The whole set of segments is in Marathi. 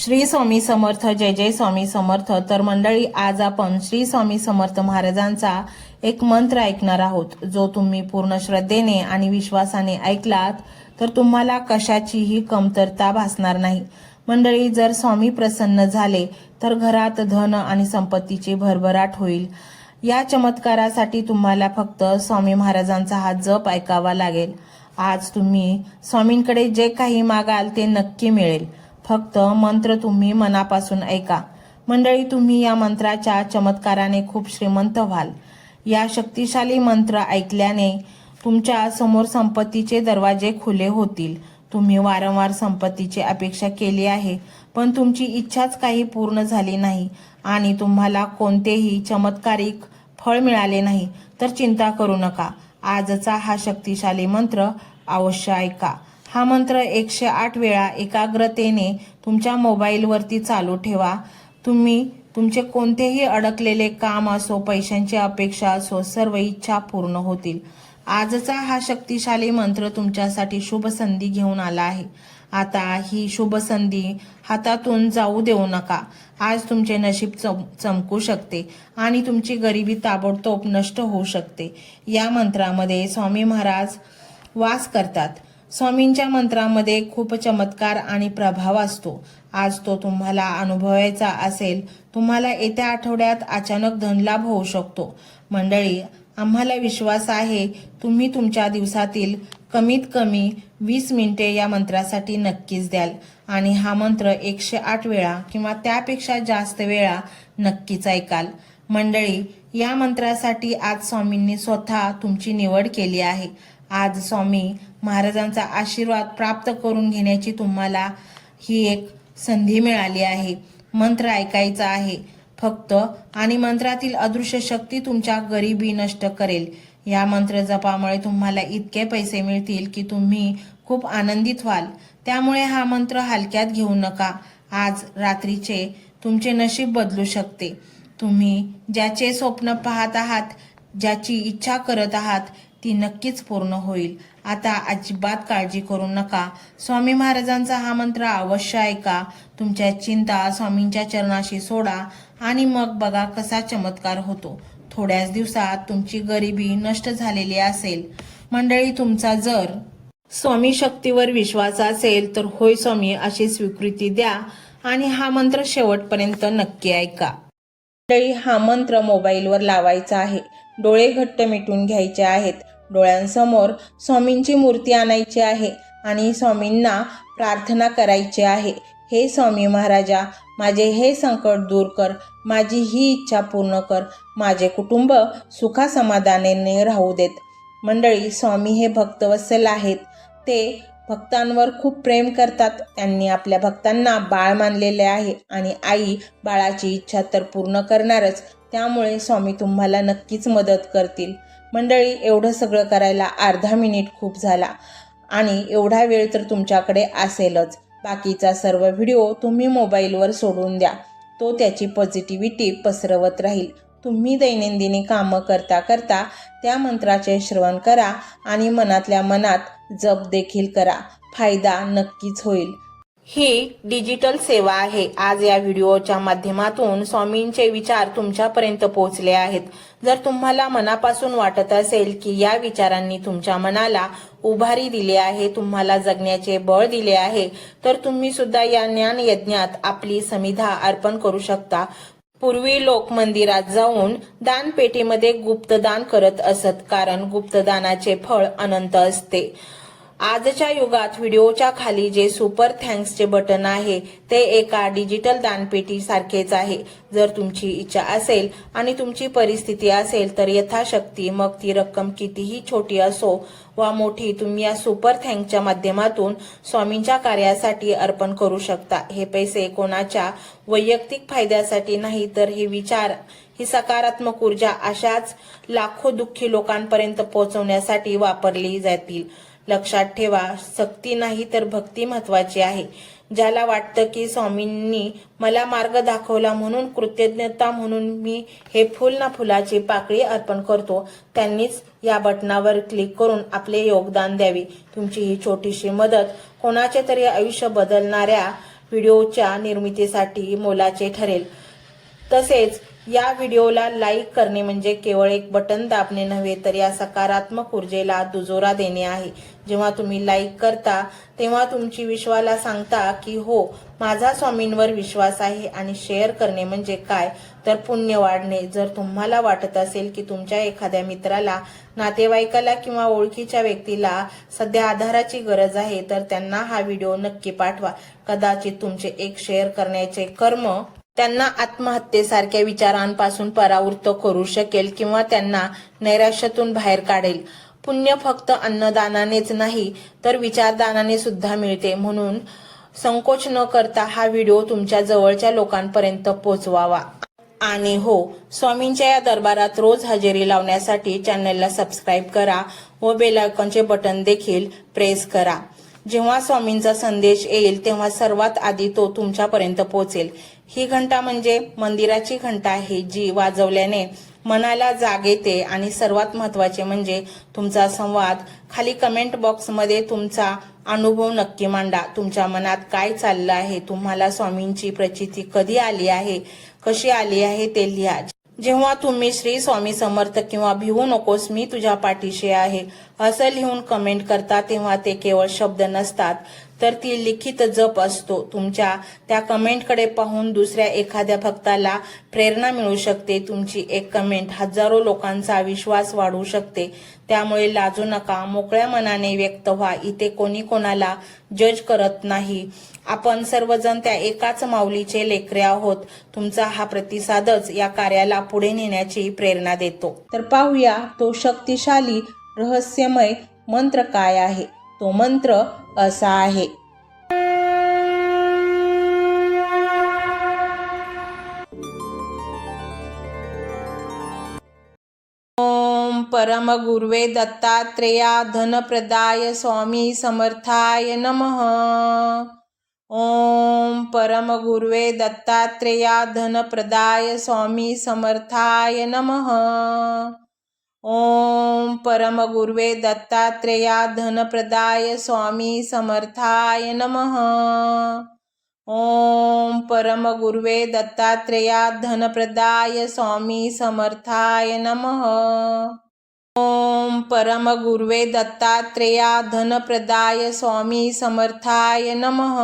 श्री स्वामी समर्थ. जय जय स्वामी समर्थ. तर मंडळी, आज आपण श्री स्वामी समर्थ महाराजांचा एक मंत्र ऐकणार आहोत, जो तुम्ही पूर्ण श्रद्धेने आणि विश्वासाने ऐकलात तर तुम्हाला कशाचीही कमतरता भासणार नाही. मंडळी, जर स्वामी प्रसन्न झाले तर घरात धन आणि संपत्तीची भरभराट होईल. या चमत्कारासाठी तुम्हाला फक्त स्वामी महाराजांचा हा जप ऐकावा लागेल. आज तुम्ही स्वामींकडे जे काही मागाल ते नक्की मिळेल. फक्त मंत्र तुम्ही मनापासून ऐका. मंडळी, तुम्ही या मंत्राच्या चमत्काराने खूप श्रीमंत व्हाल. या शक्तिशाली मंत्र ऐकल्याने तुमच्या समोर संपत्तीचे दरवाजे खुले होतील. तुम्ही वारंवार संपत्तीची अपेक्षा केली आहे, पण तुमची इच्छाच काही पूर्ण झाली नाही आणि तुम्हाला कोणतेही चमत्कारिक फळ मिळाले नाही, तर चिंता करू नका. आजचा हा शक्तिशाली मंत्र अवश्य ऐका. हा मंत्र 108 वेळा एकाग्रतेने तुमच्या मोबाईलवरती चालू ठेवा. तुम्ही तुमचे कोणतेही अडकलेले काम असो, पैशांची अपेक्षा असो, सर्व इच्छा पूर्ण होतील. आजचा हा शक्तिशाली मंत्र तुमच्यासाठी शुभ संधी घेऊन आला आहे. आता ही शुभ संधी हातातून जाऊ देऊ नका. आज तुमचे नशीब चमकू शकते आणि तुमची गरिबी ताबडतोब नष्ट होऊ शकते. या मंत्रामध्ये स्वामी महाराज वास करतात. स्वामींच्या मंत्रामध्ये खूप चमत्कार आणि प्रभाव असतो. आज तो तुम्हाला अनुभवायचा असेल. तुम्हाला येत्या आठवड्यात अचानक धनलाभ होऊ शकतो. मंडळी, आम्हाला विश्वास आहे तुम्ही तुमच्या दिवसातील कमीत कमी 20 मिनिटे या मंत्रासाठी नक्कीच द्याल आणि हा मंत्र 108 वेळा किंवा त्यापेक्षा जास्त वेळा नक्कीच ऐकाल. मंडळी, या मंत्रासाठी आज स्वामींनी स्वतः तुमची निवड केली आहे. आज स्वामी महाराजांचा आशीर्वाद प्राप्त करून घेण्याची तुम्हाला ही एक संधी मिळाली आहे. मंत्र ऐकायचा आहे फक्त, आणि मंत्रातील अदृश्य शक्ती तुमच्या गरिबी नष्ट करेल. या मंत्र जपामुळे तुम्हाला इतके पैसे मिळतील की तुम्ही खूप आनंदित व्हाल. त्यामुळे हा मंत्र हलक्यात घेऊ नका. आज रात्रीचे तुमचे नशीब बदलू शकते. तुम्ही ज्याचे स्वप्न पाहत आहात, ज्याची इच्छा करत आहात, ती नक्कीच पूर्ण होईल. आता अजिबात काळजी करू नका. स्वामी महाराजांचा हा मंत्र अवश्य ऐका. तुमच्या चिंता स्वामींच्या चरणाशी सोडा आणि मग बघा कसा चमत्कार होतो. थोड्याच दिवसात तुमची गरिबी नष्ट झालेली असेल. मंडळी, तुमचा जर स्वामी शक्तीवर विश्वास असेल तर होय स्वामी अशी स्वीकृती द्या आणि हा मंत्र शेवटपर्यंत नक्की ऐका. मंडळी, हा मंत्र मोबाईलवर लावायचा आहे. डोळे घट्ट मिटून घ्यायचे आहेत. डोळ्यांसमोर स्वामींची मूर्ती आणायची आहे आणि स्वामींना प्रार्थना करायची आहे. हे स्वामी महाराजा, माझे हे संकट दूर कर, माझी ही इच्छा पूर्ण कर, माझे कुटुंब सुखासमाधानाने राहू देत. मंडळी, स्वामी हे भक्तवत्सल आहेत. ते भक्तांवर खूप प्रेम करतात. त्यांनी आपल्या भक्तांना बाळ मानलेले आहे आणि आई बाळाची इच्छा तर पूर्ण करणारच. त्यामुळे स्वामी तुम्हाला नक्कीच मदत करतील. मंडळी, एवढं सगळं करायला अर्धा मिनिट खूप झाला आणि एवढा वेळ तर तुमच्याकडे असेलच. बाकीचा सर्व व्हिडिओ तुम्ही मोबाईलवर सोडून द्या. तो त्याची पॉझिटिव्हिटी पसरवत राहील. तुम्ही दैनंदिनी कामं करता करता त्या मंत्राचे श्रवण करा आणि मनातल्या मनात जप देखील करा. फायदा नक्कीच होईल. ही डिजिटल सेवा आहे. आज या व्हिडिओच्या माध्यमातून स्वामींचे विचार तुमच्यापर्यंत पोहोचले आहेत. जर तुम्हाला मनापासून वाटत असेल की या विचारांनी तुमच्या मनाला उभारी दिली आहे, तुम्हाला जगण्याचे बळ दिले आहे, तर तुम्ही सुद्धा या ज्ञान यज्ञात आपली समिधा अर्पण करू शकता. पूर्वी लोक मंदिरात जाऊन दानपेटीमध्ये गुप्तदान करत असत, कारण गुप्तदानाचे फळ अनंत असते. आजच्या युगात व्हिडिओच्या खाली जे सुपर थँक्सचे बटन आहे ते एका डिजिटल दानपेटी सारखेच आहे. जर तुमची इच्छा असेल आणि तुमची परिस्थिती असेल तर यथाशक्ती, मग ती रक्कम कितीही छोटी असो वा मोठी, तुम्ही या सुपर थँक्सच्या माध्यमातून स्वामींच्या कार्यासाठी अर्पण करू शकता. हे पैसे कोणाच्या वैयक्तिक फायद्यासाठी नाही, तर हे विचार, ही सकारात्मक ऊर्जा अशाच लाखो दुःखी लोकांपर्यंत पोहोचवण्यासाठी वापरली जातील. लक्षात ठेवा, सक्ती नाही तर भक्ती महत्वाची आहे. ज्याला वाटतं की स्वामींनी मला मार्ग दाखवला म्हणून कृतज्ञता म्हणून मी हे फुल ना फुलाची पाकळी अर्पण करतो, त्यांनीच या बटनावर क्लिक करून आपले योगदान द्यावे. तुमची ही छोटीशी मदत कोणाचे तरी आयुष्य बदलणाऱ्या व्हिडिओच्या निर्मितीसाठी मोलाचे ठरेल। तसेच या व्हिडिओला लाईक करणे म्हणजे केवळ एक बटन दाबणे नव्हे तर या सकारात्मक ऊर्जेला दुजोरा देणे आहे। जेव्हा तुम्ही लाईक करता तेव्हा तुमची विश्वाला सांगता की हो, माझा स्वामींवर विश्वास आहे। आणि शेअर करणे म्हणजे काय तर पुण्य वाढणे। जर तुम्हाला वाटत असेल की तुमच्या एखाद्या मित्राला, नातेवाईकाला किंवा ओळखीच्या व्यक्तीला सध्या आधाराची गरज आहे तर त्यांना हा व्हिडिओ नक्की पाठवा। कदाचित तुमचे एक शेअर करण्याचे कर्म त्यांना आत्महत्येसारख्या विचारांपासून परावृत्त करू शकेल किंवा त्यांना नैराश्यातून बाहेर काढेल। पुण्य फक्त अन्नदानानेच नाही तर विचारदानाने सुद्धा मिळते। म्हणून संकोच न करता हा व्हिडिओ तुमच्या जवळच्या लोकांपर्यंत पोहोचवावा। आणि हो, स्वामींच्या या दरबारात रोज हजेरी लावण्यासाठी चॅनलला सबस्क्राईब करा व बेल आयकॉनचे बटन देखील प्रेस करा। जेव्हा स्वामींचा संदेश येईल तेव्हा सर्वात आधी तो तुमच्यापर्यंत पोहोचेल। ही घंटा म्हणजे मंदिराची घंटा आहे, जी वाजवल्याने मनाला जाग येते। आणि सर्वात महत्त्वाचे म्हणजे तुमचा संवाद। खाली कमेंट बॉक्समध्ये तुमचा अनुभव नक्की मांडा। तुमच्या मनात काय चाललं आहे, तुम्हाला स्वामींची प्रचिती कधी आली आहे, कशी आली आहे ते लिहा। जेव्हा तुम्ही श्री स्वामी समर्थ किंवा भिवू नकोस मी तुझ्या पाठीशी आहे असं लिहून कमेंट करता तेव्हा ते केवळ शब्द नसतात तर ती लिखित जप असतो। तुमच्या त्या कमेंटकडे पाहून दुसऱ्या एखाद्या भक्ताला प्रेरणा मिळू शकते। तुमची एक कमेंट हजारो लोकांचा विश्वास वाढवू शकते। त्यामुळे लाजू नका, मोकळ्या मनाने व्यक्त व्हा। इथे कोणी कोणाला जज करत नाही। आपण सर्वजण त्या एकाच माऊलीचे लेकरे आहोत। तुमचा हा प्रतिसादच या कार्याला पुढे नेण्याची प्रेरणा देतो। तर पाहूया तो शक्तिशाली रहस्यमय मंत्र काय आहे। तो मंत्र असा आहे। ओम परम गुरुवे दत्तात्रेया धनप्रदाय स्वामी समर्थाय नमः। ओम परम गुरुवे दत्तात्रेया धनप्रदाय स्वामी समर्थाय नमः। ओम परम गुरुवे दत्तात्रेया धनप्रदाय स्वामी समर्थाय नमः। ओम परम गुरुवे दत्तात्रेया धनप्रदाय स्वामी समर्थाय नमः। ओम परम गुरुवे दत्तात्रेया धनप्रदाय स्वामी समर्थाय नमः।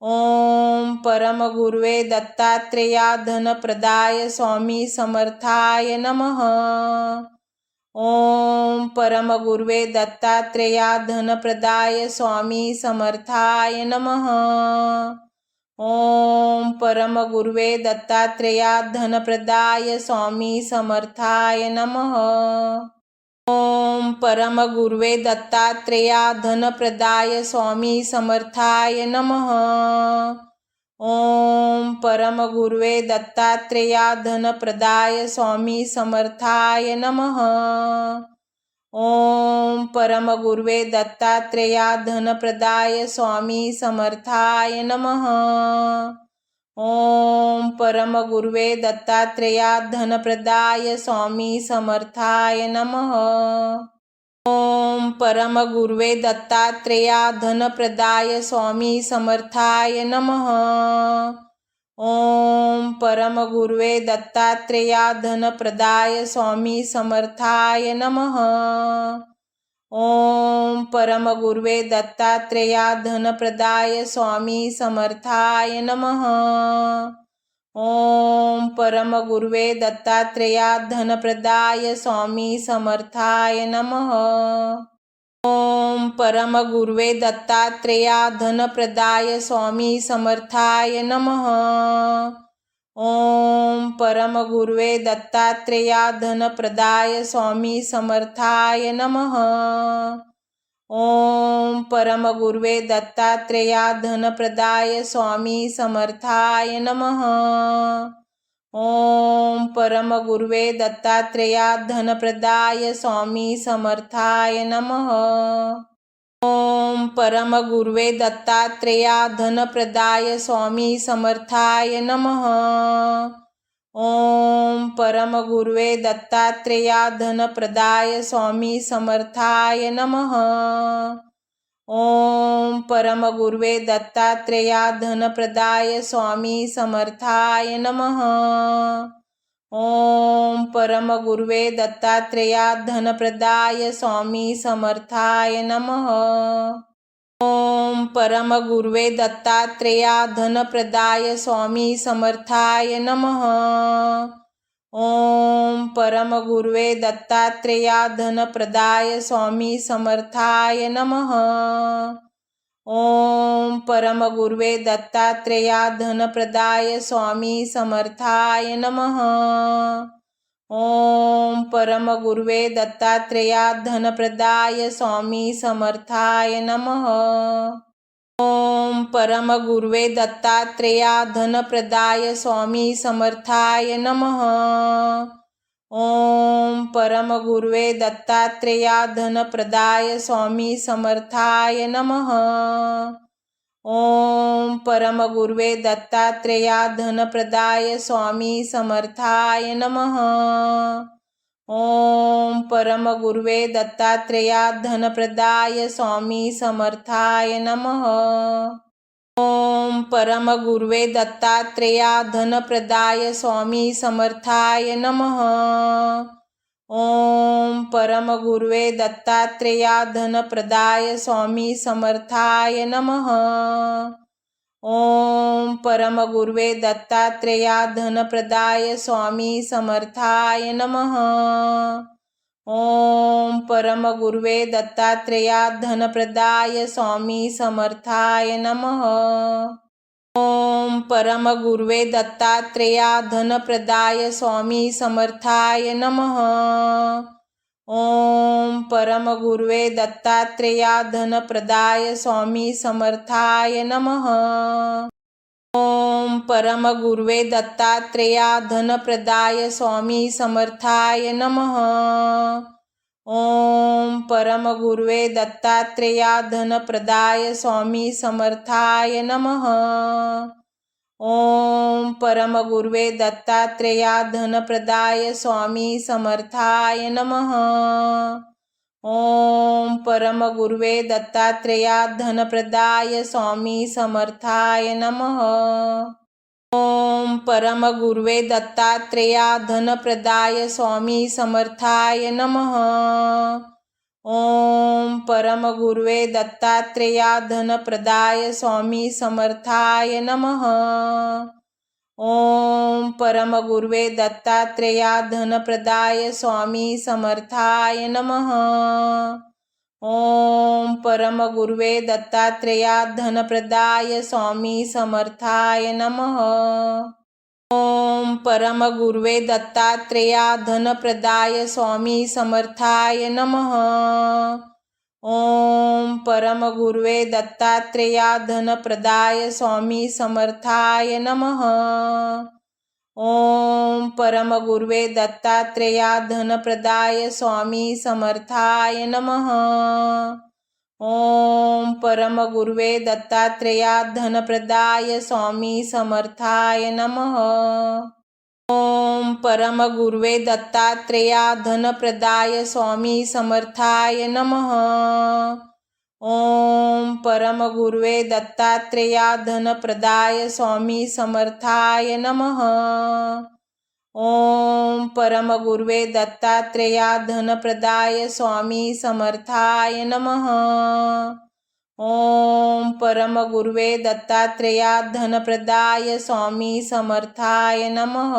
ओम परम गुरुवे दत्तात्रेया धनप्रदाय स्वामी समर्थाय नमः। ओम परम गुरुवे दत्तात्रेया धनप्रदाय स्वामी समर्थाय नमः। ओम परम गुरुवे दत्तात्रेया धनप्रदाय स्वामी समर्थाय नमः। ओम परम गुरुवे दत्तात्रेया धनप्रदाय स्वामी समर्थाय नमः। ओम परम गुरुवे दत्तात्रेया धनप्रदाय स्वामी समर्थाय नमः। ओम परम गुरुवे दत्तात्रेया धनप्रदाय स्वामी समर्थाय नमः। ओम परम गुरुवे दत्तात्रेया धनप्रदाय स्वामी समर्थाय नमः। ओम परम गुरुवे दत्तात्रेया धनप्रदाय स्वामी समर्थाय नमः। ओम परम गुरुवे दत्तात्रेया धनप्रदाय स्वामी समर्थाय नमः। ओम परम गुरुवे दत्तात्रेया धनप्रदाय स्वामी समर्थाय नमः। ओम परम गुरुवे दत्तात्रेया धनप्रदाय स्वामी समर्थाय नमः। ओम परम गुरुवे दत्तात्रेया धनप्रदाय स्वामी समर्थाय नमः। ओम परम गुरुवे दत्तात्रेया धनप्रदाय स्वामी समर्थाय नमः। ओम परम गुरुवे दत्तात्रेया धनप्रदाय स्वामी समर्थाय नमः। ओम परम गुरुवे दत्तात्रेया धनप्रदाय स्वामी समर्थाय नमः। ओम परम गुरुवे दत्तात्रेया धनप्रदाय स्वामी समर्थाय नमः। ओम परम गुरुवे दत्तात्रेया धनप्रदाय स्वामी समर्थाय नमः। ओम परमगुर्वे दत्तात्रेया धनप्रदाय स्वामी समर्थाय नमः। ओम परमगुर्वे दत्तात्रेया धनप्रदाय स्वामी समर्थाय नमः। ओम परमगुर्वे दत्तात्रेया धनप्रदाय स्वामी समर्थाय नमः। ओम परमगुर्वे दत्तात्रेया धनप्रदाय स्वामी समर्थाय नमः। ओम परमगुर्वे दत्तात्रेया धनप्रदाय स्वामी समर्थाय नमः। ओम परमगुर्वे दत्तात्रेया धनप्रदाय स्वामी समर्थाय नमः। ओम परमगुर्वे दत्तात्रेया धनप्रदाय स्वामी समर्थाय नमः। ओम परमगुर्वे दत्तात्रेया धनप्रदाय स्वामी समर्थाय नमः। ओम परमगुर्वे दत्तात्रेया धनप्रदाय स्वामी समर्थाय नमः। ओम परमगुर्वे दत्तात्रेया धनप्रदाय स्वामी समर्थाय नमः। ओम परमगुर्वे दत्तात्रेया धनप्रदाय स्वामी समर्थाय नमः। ओम परमगुर्वे दत्तात्रेया धनप्रदाय स्वामी समर्थाय नमः। ओम परमगुर्वे दत्तात्रेया धनप्रदाय स्वामी समर्थाय नमः। ओम परमगुर्वे दत्तात्रेया धनप्रदाय स्वामी समर्थाय नमः। ओम परमगुर्वे दत्तात्रेया धनप्रदाय स्वामी समर्थाय नमः। ओम परमगुर्वे दत्तात्रेया धनप्रदाय स्वामी समर्थाय नमः। ओम परमगुर्वे दत्तात्रेया धनप्रदाय स्वामी समर्थाय नमः। ओम परमगुर्वे दत्तात्रेया धनप्रदाय स्वामी समर्थाय नमः। ओम परमगुर्वे दत्तात्रेया धनप्रदाय स्वामी समर्थाय नमः। ओम परमगुर्वे दत्तात्रेया धनप्रदाय स्वामी समर्थाय नमः। ओम परमगुर्वे दत्तात्रेया धनप्रदाय स्वामी समर्थाय नमः। ओम परमगुर्वे दत्तात्रेया धनप्रदाय स्वामी समर्थाय नमः। ओम परमगुर्वे दत्तात्रेया धनप्रदाय स्वामी समर्थाय नमः। ओम परमगुर्वे दत्तात्रेया धनप्रदाय स्वामी समर्थाय नमः। ओम परमगुर्वे दत्तात्रेया धनप्रदाय स्वामी समर्थाय नमः। ओम परमगुर्वे दत्तात्रेया धनप्रदाय स्वामी समर्थाय नमः। ओम परमगुर्वे दत्तात्रेया धनप्रदाय स्वामी समर्थाय नमः। ओम परमगुर्वे दत्तात्रेया धनप्रदाय स्वामी समर्थाय नमः। ओम परमगुर्वे दत्तात्रेया धनप्रदाय स्वामी समर्थाय नमः। ओम परमगुर्वे दत्तात्रेया धनप्रदाय स्वामी समर्थाय नमः। ओम परमगुर्वे दत्तात्रेया धनप्रदाय स्वामी समर्थाय नमः। ओम परमगुर्वे दत्तात्रेया धनप्रदाय स्वामी समर्थाय नमः।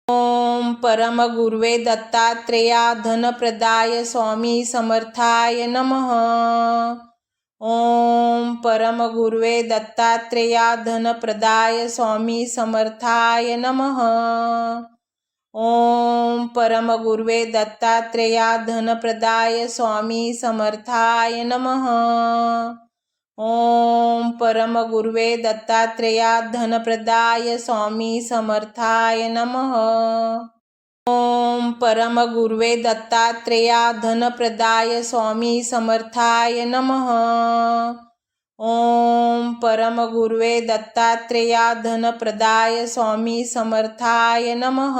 ओम परमगुर्वे दत्तात्रेया धनप्रदाय स्वामी समर्थाय नमः। ओम परमगुर्वे दत्तात्रेया धनप्रदाय स्वामी समर्थाय नमः। ओम परमगुर्वे दत्तात्रेया धनप्रदाय स्वामी समर्थाय नमः। ओम परमगुर्वे दत्तात्रेया धनप्रदाय स्वामी समर्थाय नमः। ओम परमगुर्वे दत्तात्रेया धनप्रदाय स्वामी समर्थाय नमः। ओम परमगुर्वे दत्तात्रेया धनप्रदाय स्वामी समर्थाय नमः।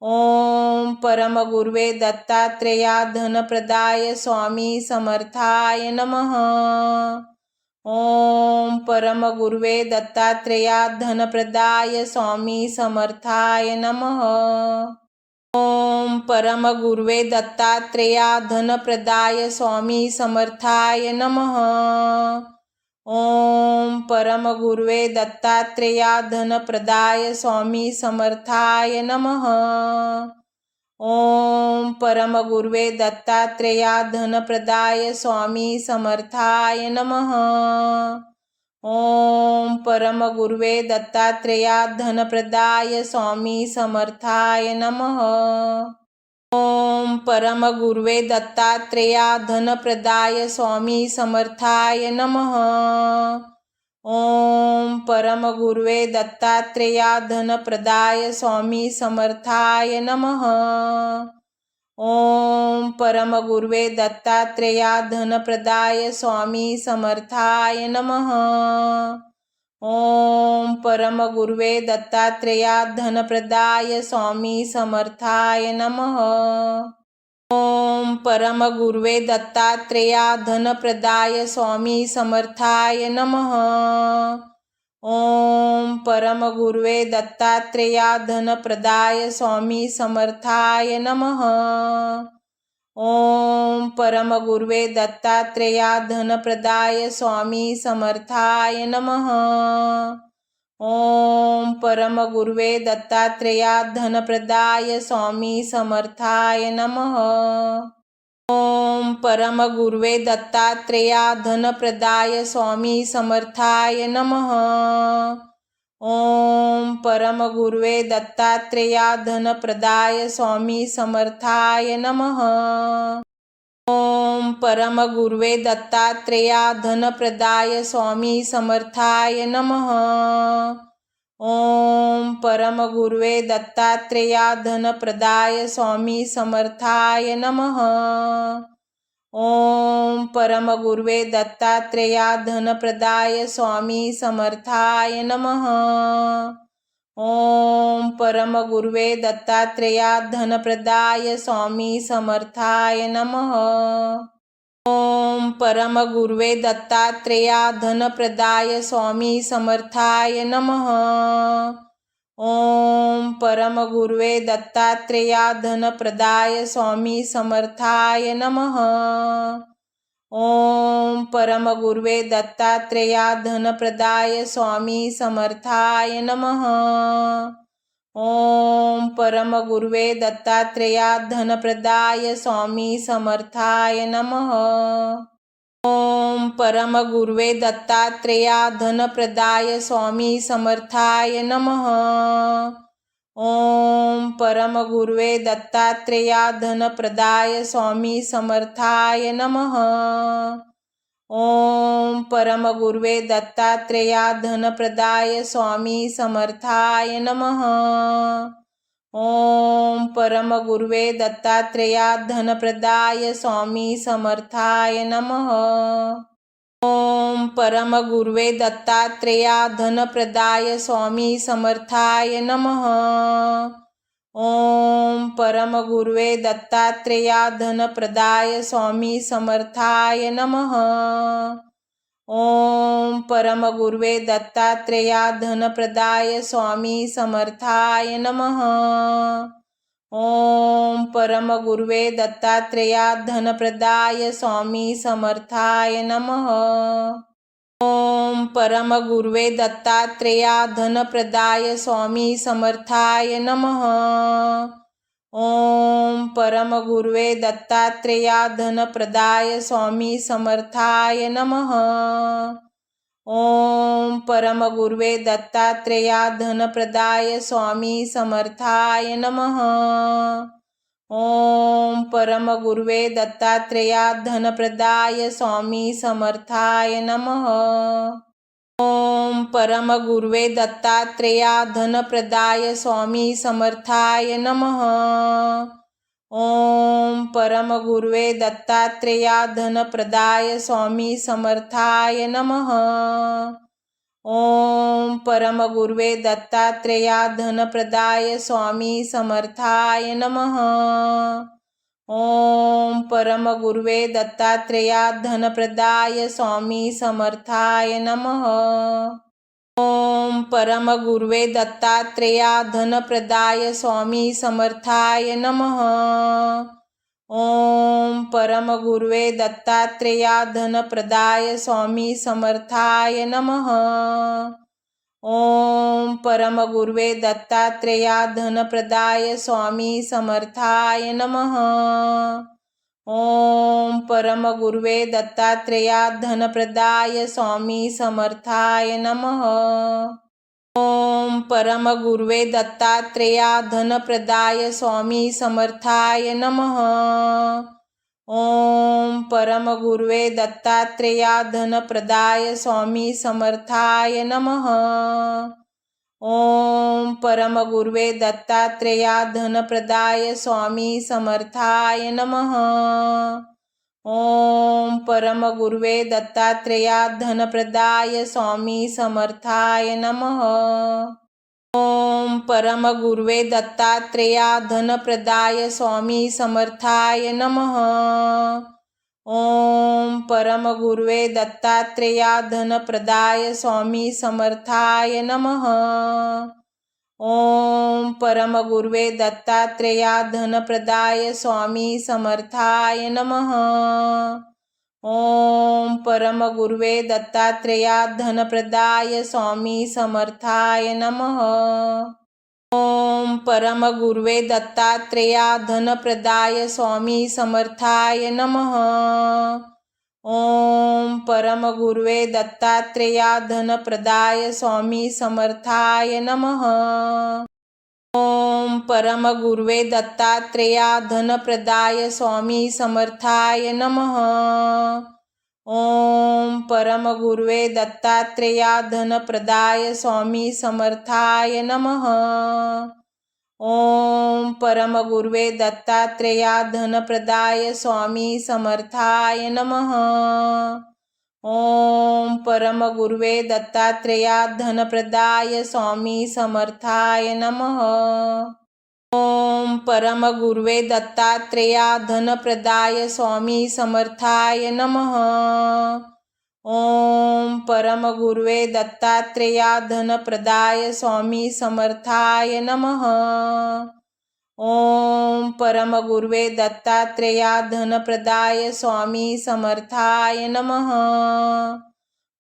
ओम परमगुर्वे दत्तात्रेया धनप्रदाय स्वामी समर्थाय नमः। ओम परमगुर्वे दत्तात्रेया धनप्रदाय स्वामी समर्थाय नमः। ओम परमगुर्वे दत्तात्रेया धनप्रदाय स्वामी समर्थाय नमः। ओम परमगुर्वे दत्तात्रेया धनप्रदाय स्वामी समर्थाय नमः। ओम परमगुर्वे दत्तात्रेया धनप्रदाय स्वामी समर्थाय नमः। ओम परमगुर्वे दत्तात्रेया धनप्रदाय स्वामी समर्थाय नमः। ओम परमगुर्वे दत्तात्रेया धनप्रदाय स्वामी समर्थाय नमः। ओम परमगुर्वे दत्तात्रेया धनप्रदाय स्वामी समर्थाय नमः। ओम परमगुर्वे दत्तात्रेया धनप्रदाय स्वामी समर्थाय नमः। ओम परमगुर्वे दत्तात्रेया धनप्रदाय स्वामी समर्थाय नमः। ओम परमगुर्वे दत्तात्रेया धनप्रदाय स्वामी समर्थाय नमः। ओम परमगुर्वे दत्तात्रेया धनप्रदाय स्वामी समर्थाय नमः। ओम परमगुर्वे दत्तात्रेया धनप्रदाय स्वामी समर्थाय नमः। ओम परमगुर्वे दत्तात्रेया धनप्रदाय स्वामी समर्थाय नमः। ओम परमगुर्वे दत्तात्रेया धनप्रदाय स्वामी समर्थाय नमः। ओम परमगुर्वे दत्तात्रेया धनप्रदाय स्वामी समर्थाय नमः। ओम परमगुर्वे दत्तात्रेया धनप्रदाय स्वामी समर्थाय नमः। ओम परमगुर्वे दत्तात्रेया धनप्रदाय स्वामी समर्थाय नमः। ओम परमगुर्वे दत्तात्रेया धनप्रदाय स्वामी समर्थाय नमः। ओम परमगुर्वे दत्तात्रेया धनप्रदाय स्वामी समर्थाय नमः। ओम परमगुर्वे दत्तात्रेया धनप्रदाय स्वामी समर्थाय नमः। ओम परमगुर्वे दत्तात्रेया धनप्रदाय स्वामी समर्थाय नमः। ओम परमगुर्वे दत्तात्रेया धनप्रदाय स्वामी समर्थाय नमः। ओम परमगुर्वे दत्तात्रेया धनप्रदाय स्वामी समर्थाय नमः। ओम परमगुर्वे दत्तात्रेया धनप्रदाय स्वामी समर्थाय नमः। ओम परमगुर्वे दत्तात्रेया धनप्रदाय स्वामी समर्थाय नमः। ओम परमगुर्वे दत्तात्रेया धनप्रदाय स्वामी समर्थाय नमः। ओम परमगुर्वे दत्तात्रेया धनप्रदाय स्वामी समर्थाय नमः। ओम परमगुर्वे दत्तात्रेया धनप्रदाय स्वामी समर्थाय नमः। ओम परमगुर्वे दत्तात्रेया धनप्रदाय स्वामी समर्थाय नमः। ओम परमगुर्वे दत्तात्रेया धनप्रदाय स्वामी समर्थाय नमः। ओम परमगुर्वे दत्तात्रेया धनप्रदाय स्वामी समर्थाय नमः। ओम परमगुर्वे दत्तात्रेया धनप्रदाय स्वामी समर्थाय नमः। ओम परमगुर्वे दत्तात्रेया धनप्रदाय स्वामी समर्थाय नमः। ओम परमगुर्वे दत्तात्रेया धनप्रदाय स्वामी समर्थाय नमः। ओम परमगुर्वे दत्तात्रेया धनप्रदाय स्वामी समर्थाय नमः। ओम परमगुर्वे दत्तात्रेया धनप्रदाय स्वामी समर्थाय नमः। ओम परमगुर्वे दत्तात्रेया धनप्रदाय स्वामी समर्थाय नमः। ओम परमगुर्वे दत्तात्रेया धनप्रदाय स्वामी समर्थाय नमः। ओम परमगुर्वे दत्तात्रेया धनप्रदाय स्वामी समर्थाय नमः। ओम परमगुर्वे दत्तात्रेया धनप्रदाय स्वामी समर्थाय नमः। ओम परमगुर्वे दत्तात्रेया धनप्रदाय स्वामी समर्थाय नमः। ओम परमगुर्वे दत्तात्रेया धनप्रदाय स्वामी समर्थाय नमः। ओम परमगुर्वे दत्तात्रेया धनप्रदाय स्वामी समर्थाय नमः। ओम परमगुर्वे दत्तात्रेया धनप्रदाय स्वामी समर्थाय नमः। ओम परमगुर्वे दत्तात्रेया धनप्रदाय स्वामी समर्थाय नमः। ओम परमगुर्वे दत्तात्रेया धनप्रदाय स्वामी समर्थाय नमः। ओम परमगुर्वे दत्तात्रेया धनप्रदाय स्वामी समर्थाय नमः। ओम परमगुर्वे दत्तात्रेया धनप्रदाय स्वामी समर्थाय नमः। ओम परमगुर्वे दत्तात्रेया धनप्रदाय स्वामी समर्थाय नमः। ओम परमगुर्वे दत्तात्रेया धनप्रदाय स्वामी समर्थाय नमः। ओम परमगुर्वे दत्तात्रेया धनप्रदाय स्वामी समर्थाय नमः। ओम परमगुर्वे दत्तात्रेया धनप्रदाय स्वामी समर्थाय नमः। ओम परमगुर्वे दत्तात्रेया धनप्रदाय स्वामी समर्थाय नमः। ओम परमगुर्वे दत्तात्रेया धनप्रदाय स्वामी समर्थाय नमः। ओम परमगुर्वे दत्तात्रेया धनप्रदाय स्वामी समर्थाय नमः। ओम परमगुर्वे दत्तात्रेया धनप्रदाय स्वामी समर्थाय नमः। ओम परमगुर्वे दत्तात्रेया धनप्रदाय स्वामी समर्थाय नमः। ओम परमगुर्वे दत्तात्रेया धनप्रदाय स्वामी समर्थाय नमः। ओम परमगुर्वे दत्तात्रेया धनप्रदाय स्वामी समर्थाय नमः। ओम परमगुर्वे दत्तात्रेया धनप्रदाय स्वामी समर्थाय नमः।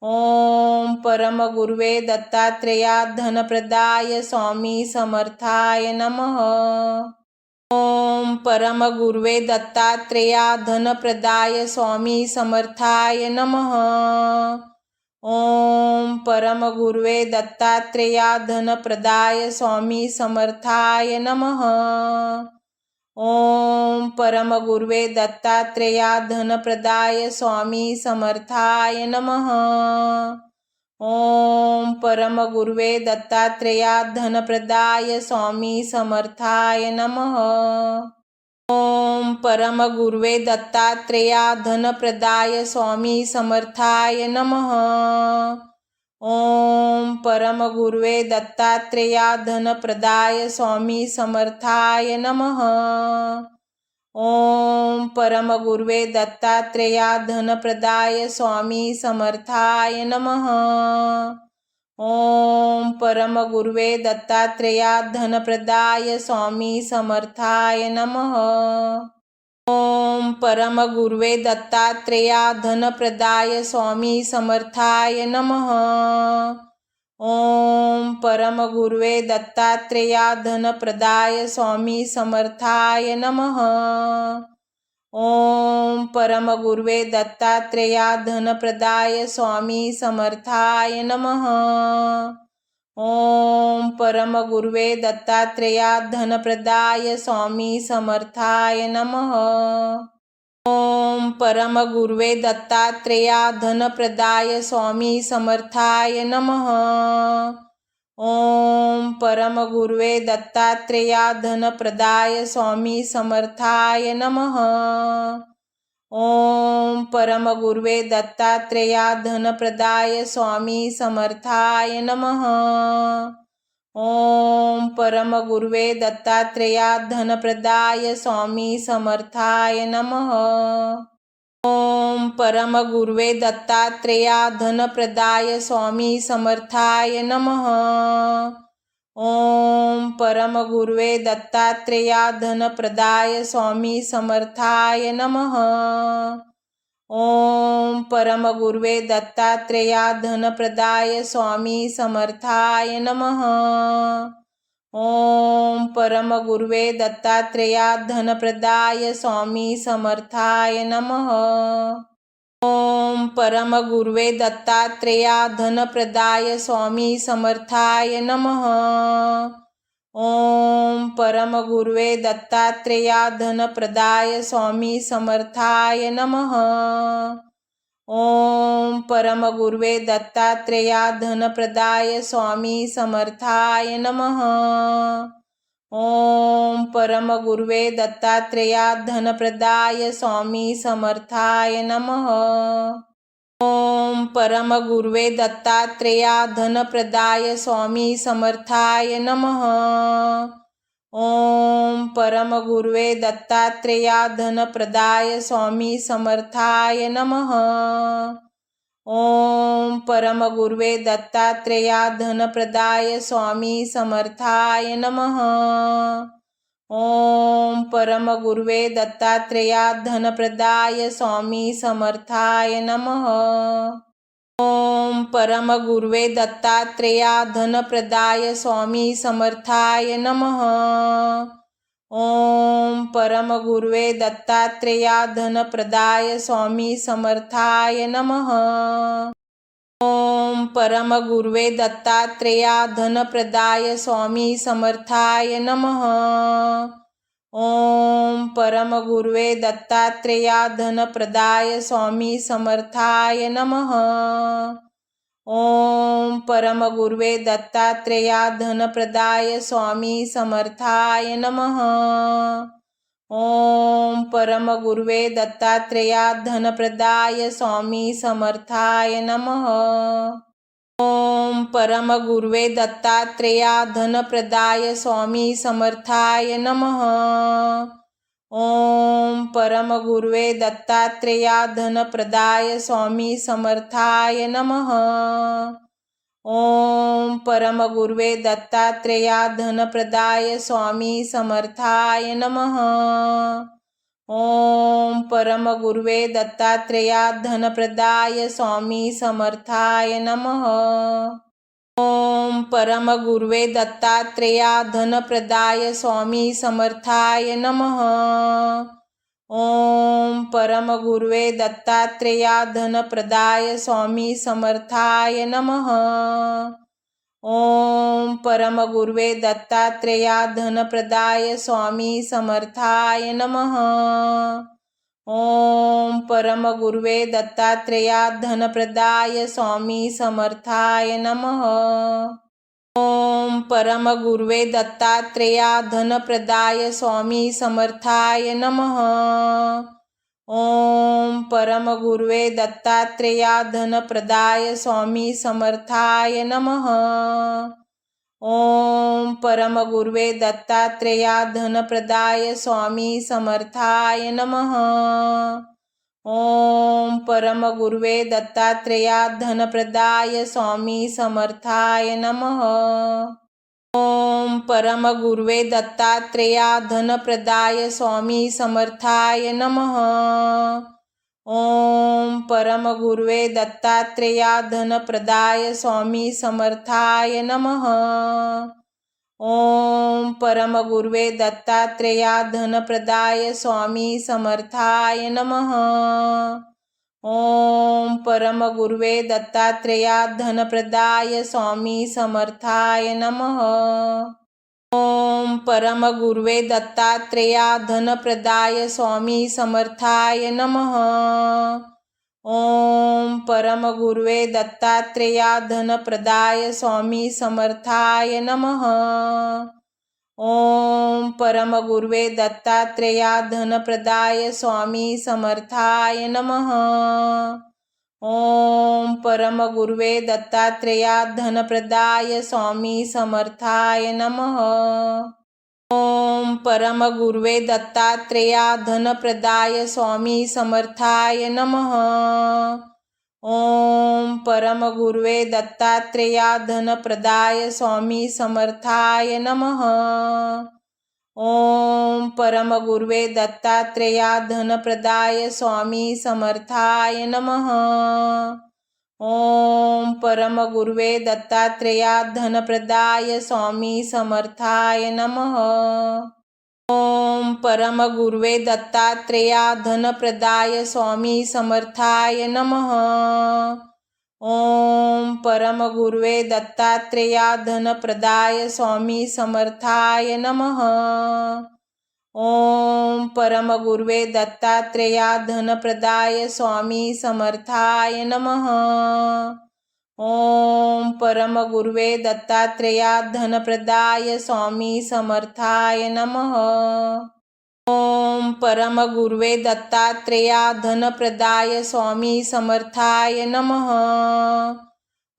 ओम परमगुर्वे दत्तात्रेया धनप्रदाय स्वामी समर्थाय नमः। ओम परमगुर्वे दत्तात्रेया धनप्रदाय स्वामी समर्थाय नमः। ओम परमगुर्वे दत्तात्रेया धनप्रदाय स्वामी समर्थाय नमः। ओम परमगुर्वे दत्तात्रेया धनप्रदाय स्वामी समर्थाय नमः। ओम परमगुर्वे दत्तात्रेया धनप्रदाय स्वामी समर्थाय नमः। ओम परमगुर्वे दत्तात्रेया धनप्रदाय स्वामी समर्थाय नमः। ओम परमगुर्वे दत्तात्रेया धनप्रदाय स्वामी समर्थाय नमः। ओम परमगुर्वे दत्तात्रेया धनप्रदाय स्वामी समर्थाय नमः। ओम परमगुर्वे दत्तात्रेया धनप्रदाय स्वामी समर्थाय नमः। ओम परमगुर्वे दत्तात्रेया धनप्रदाय स्वामी समर्थाय नमः। ओम परमगुर्वे दत्तात्रेया धनप्रदाय स्वामी समर्थाय नमः। ओम परमगुर्वे दत्तात्रेया धनप्रदाय स्वामी समर्थाय नमः। ओम परमगुर्वे दत्तात्रेया धनप्रदाय स्वामी समर्थाय नमः। ओम परमगुर्वे दत्तात्रेया धनप्रदाय स्वामी समर्थाय नमः। ओम परमगुर्वे दत्तात्रेया धनप्रदाय स्वामी समर्थाय नमः। ओम परमगुर्वे दत्तात्रेया धनप्रदाय स्वामी समर्थाय नमः। ओम परमगुर्वे दत्तात्रेया धनप्रदाय स्वामी समर्थाय नमः। ओम परमगुर्वे दत्तात्रेया धनप्रदाय स्वामी समर्थाय नमः। ओम परमगुर्वे दत्तात्रेया धनप्रदाय स्वामी समर्थाय नमः। ओम परमगुर्वे दत्तात्रेया धनप्रदाय स्वामी समर्थाय नमः। ओम परमगुर्वे दत्तात्रेया धनप्रदाय स्वामी समर्थाय नमः। ओम परमगुर्वे दत्तात्रेया धनप्रदाय स्वामी समर्थाय नमः। ओम परमगुर्वे दत्तात्रेया धनप्रदाय स्वामी समर्थाय नमः। ओम परमगुर्वे दत्तात्रेया धनप्रदाय स्वामी समर्थाय नमः। ओम परमगुर्वे दत्तात्रेया धनप्रदाय स्वामी समर्थाय नमः। ओम परमगुर्वे दत्तात्रेया धनप्रदाय स्वामी समर्थाय नमः। ओम परमगुर्वे दत्तात्रेया धनप्रदाय स्वामी समर्थाय नमः। ओम परमगुर्वे दत्तात्रेया धनप्रदाय स्वामी समर्थाय नमः। ओम परमगुर्वे दत्तात्रेया धनप्रदाय स्वामी समर्थाय नमः। ओम परमगुर्वे दत्तात्रेया धनप्रदाय स्वामी समर्थाय नमः। ओम परमगुर्वे दत्तात्रेया धनप्रदाय स्वामी समर्थाय नमः। ओम परमगुर्वे दत्तात्रेया धनप्रदाय स्वामी समर्थाय नमः। ओम परमगुर्वे दत्तात्रेया धनप्रदाय स्वामी समर्थाय नमः। ओम परमगुर्वे दत्तात्रेया धनप्रदाय स्वामी समर्थाय नमः। ओम परमगुर्वे दत्तात्रेया धनप्रदाय स्वामी समर्थाय नमः। ओम परमगुर्वे दत्तात्रेया धनप्रदाय स्वामी समर्थाय नमः। ओम परमगुर्वे दत्तात्रेया धनप्रदाय स्वामी समर्थाय नमः। ओम परमगुर्वे दत्तात्रेया धनप्रदाय स्वामी समर्थाय नमः। ओम परमगुर्वे दत्तात्रेया धनप्रदाय स्वामी समर्थाय नमः। ओम परमगुर्वे दत्तात्रेया धनप्रदाय स्वामी समर्थाय नमः। ओम परमगुर्वे दत्तात्रेया धनप्रदाय स्वामी समर्थाय नमः। ओम परमगुर्वे दत्तात्रेया धनप्रदाय स्वामी समर्थाय नमः। ओम परमगुर्वे दत्तात्रेया धनप्रदाय स्वामी समर्थाय नमः। ओम परमगुर्वे दत्तात्रेया धनप्रदाय स्वामी समर्थाय नमः। ओम परमगुर्वे दत्तात्रेया धनप्रदाय स्वामी समर्थाय नमः। ओम परमगुर्वे दत्तात्रेया धनप्रदाय स्वामी समर्थाय नमः। ओम परमगुर्वे दत्तात्रेया धनप्रदाय स्वामी समर्थाय नमः। ओम परमगुर्वे दत्तात्रेया धनप्रदाय स्वामी समर्थाय नमः। ओम परमगुर्वे दत्तात्रेया धनप्रदाय स्वामी समर्थाय नमः। ओम परमगुर्वे दत्तात्रेया धनप्रदाय स्वामी समर्थाय नमः। ओम परमगुर्वे दत्तात्रेया धनप्रदाय स्वामी समर्थाय नमः। ओम परमगुर्वे दत्तात्रेया धनप्रदाय स्वामी समर्थाय नमः। ओम परमगुर्वे दत्तात्रेया धनप्रदाय स्वामी समर्थाय नमः। ओम परमगुर्वे दत्तात्रेया धनप्रदाय स्वामी समर्थाय नमः। ओम परमगुर्वे दत्तात्रेया धनप्रदाय स्वामी समर्थाय नमः। ओम परमगुर्वे दत्तात्रेया धनप्रदाय स्वामी समर्थाय नमः। ओम परमगुर्वे दत्तात्रेया धनप्रदाय स्वामी समर्थाय नमः। ओम परमगुर्वे दत्तात्रेया धनप्रदाय स्वामी समर्थाय नमः। ओम परमगुर्वे दत्तात्रेया धनप्रदाय स्वामी समर्थाय नमः। ओम परमगुर्वे दत्तात्रेया धनप्रदाय स्वामी समर्थाय नमः। ओम परमगुर्वे दत्तात्रेया धनप्रदाय स्वामी समर्थाय नमः। ओम परमगुर्वे दत्तात्रेया धनप्रदाय स्वामी समर्थाय नमः। ओम परमगुर्वे दत्तात्रेया धनप्रदाय स्वामी समर्थाय नमः। ओम परमगुर्वे दत्तात्रेया धनप्रदाय स्वामी समर्थाय नमः।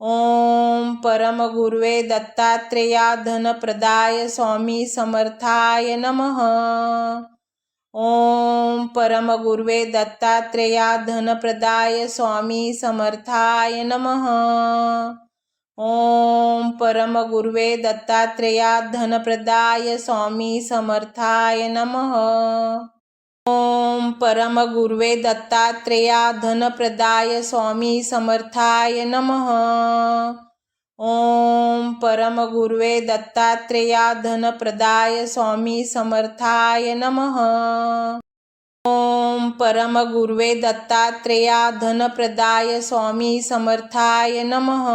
ओम परमगुर्वे दत्तात्रेया धनप्रदाय स्वामी समर्थाय नमः। ओम परमगुर्वे दत्तात्रेया धनप्रदाय स्वामी समर्थाय नमः। ओम परमगुर्वे दत्तात्रेया धनप्रदाय स्वामी समर्थाय नमः। ओम परमगुर्वे दत्तात्रेया धनप्रदाय स्वामी समर्थाय नमः। ओम परमगुर्वे दत्तात्रेया धनप्रदाय स्वामी समर्थाय नमः। ओम परमगुर्वे दत्तात्रेया धनप्रदाय स्वामी समर्थाय नमः।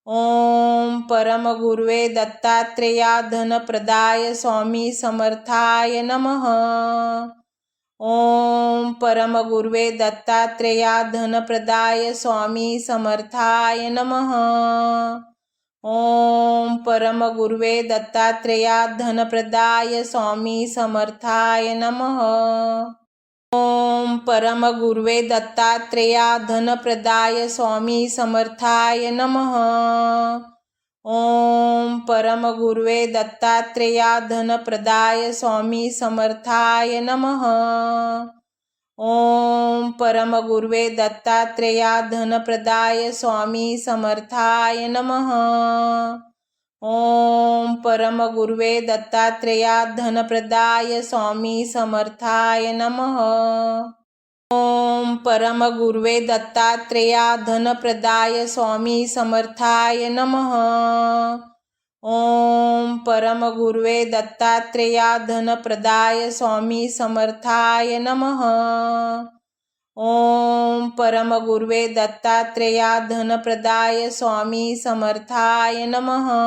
ओम परमगुर्वे दत्तात्रेया धनप्रदाय स्वामी समर्थाय नमः। ओम परमगुर्वे दत्तात्रेया धनप्रदाय स्वामी समर्थाय नमः। ओम परमगुर्वे दत्तात्रेया धनप्रदाय स्वामी समर्थाय नमः। ओम परमगुर्वे दत्तात्रेया धनप्रदाय स्वामी समर्थाय नमः। ओम परमगुर्वे दत्तात्रेया धनप्रदाय स्वामी समर्थाय नमः। ओम परमगुर्वे दत्तात्रेया धनप्रदाय स्वामी समर्थाय नमः। ओम परमगुर्वे दत्तात्रेया धनप्रदाय स्वामी समर्थाय नमः। ओम परमगुर्वे दत्तात्रेया धनप्रदाय स्वामी समर्थाय नमः। ओम परमगुर्वे दत्तात्रेया धनप्रदाय स्वामी समर्थाय नमः। ओम परमगुर्वे दत्तात्रेया धनप्रदाय स्वामी समर्थाय नमः।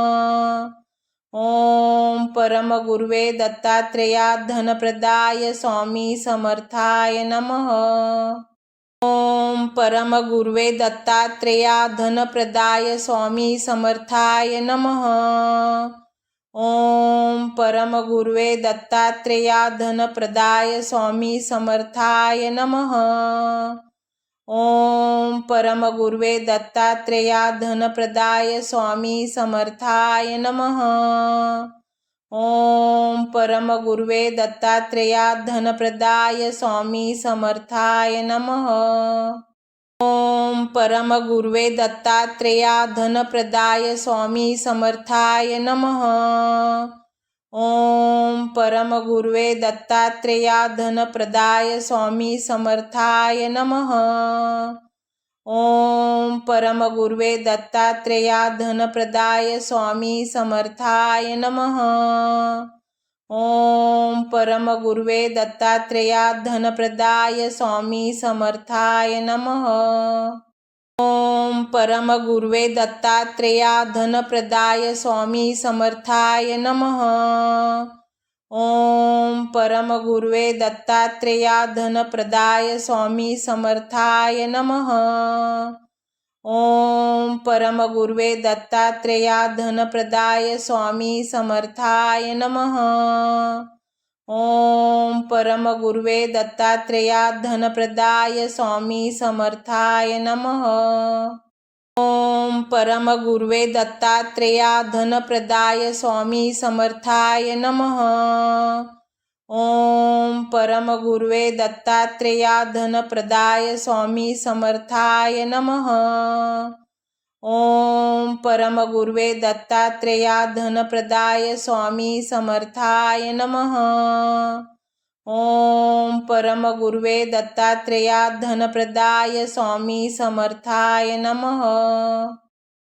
ओम परमगुर्वे दत्तात्रेया धनप्रदाय स्वामी समर्थाय नमः। ओम परमगुर्वे दत्तात्रेया धनप्रदाय स्वामी समर्थाय नमः। ओम परमगुर्वे दत्तात्रेया धनप्रदाय स्वामी समर्थाय नमः। ओम परमगुर्वे दत्तात्रेया धनप्रदाय स्वामी समर्थाय नमः। ओम परमगुर्वे दत्तात्रेया धनप्रदाय स्वामी समर्थाय नमः। ओम परमगुर्वे दत्तात्रेया धनप्रदाय स्वामी समर्थाय नमः। ओम परमगुर्वे दत्तात्रेया धनप्रदाय स्वामी समर्थाय नमः। ओम परमगुर्वे दत्तात्रेया धनप्रदाय स्वामी समर्थाय नमः। ओम परमगुर्वे दत्तात्रेया धनप्रदाय स्वामी समर्थाय नमः। ओम परमगुर्वे दत्तात्रेया धनप्रदाय स्वामी समर्थाय नमः। ओम परमगुर्वे दत्तात्रेया धनप्रदाय स्वामी समर्थाय नमः। ओम परमगुर्वे दत्तात्रेया धनप्रदाय स्वामी समर्थाय नमः। ओम परमगुर्वे दत्तात्रेया धनप्रदाय स्वामी समर्थाय नमः। ओम परमगुर्वे दत्तात्रेया धनप्रदाय स्वामी समर्थाय नमः। ओम परमगुर्वे दत्तात्रेया धनप्रदाय स्वामी समर्थाय नमः। ओम परमगुर्वे दत्तात्रेया धनप्रदाय स्वामी समर्थाय नमः। ओम परमगुर्वे दत्तात्रेया धनप्रदाय स्वामी समर्थाय नमः।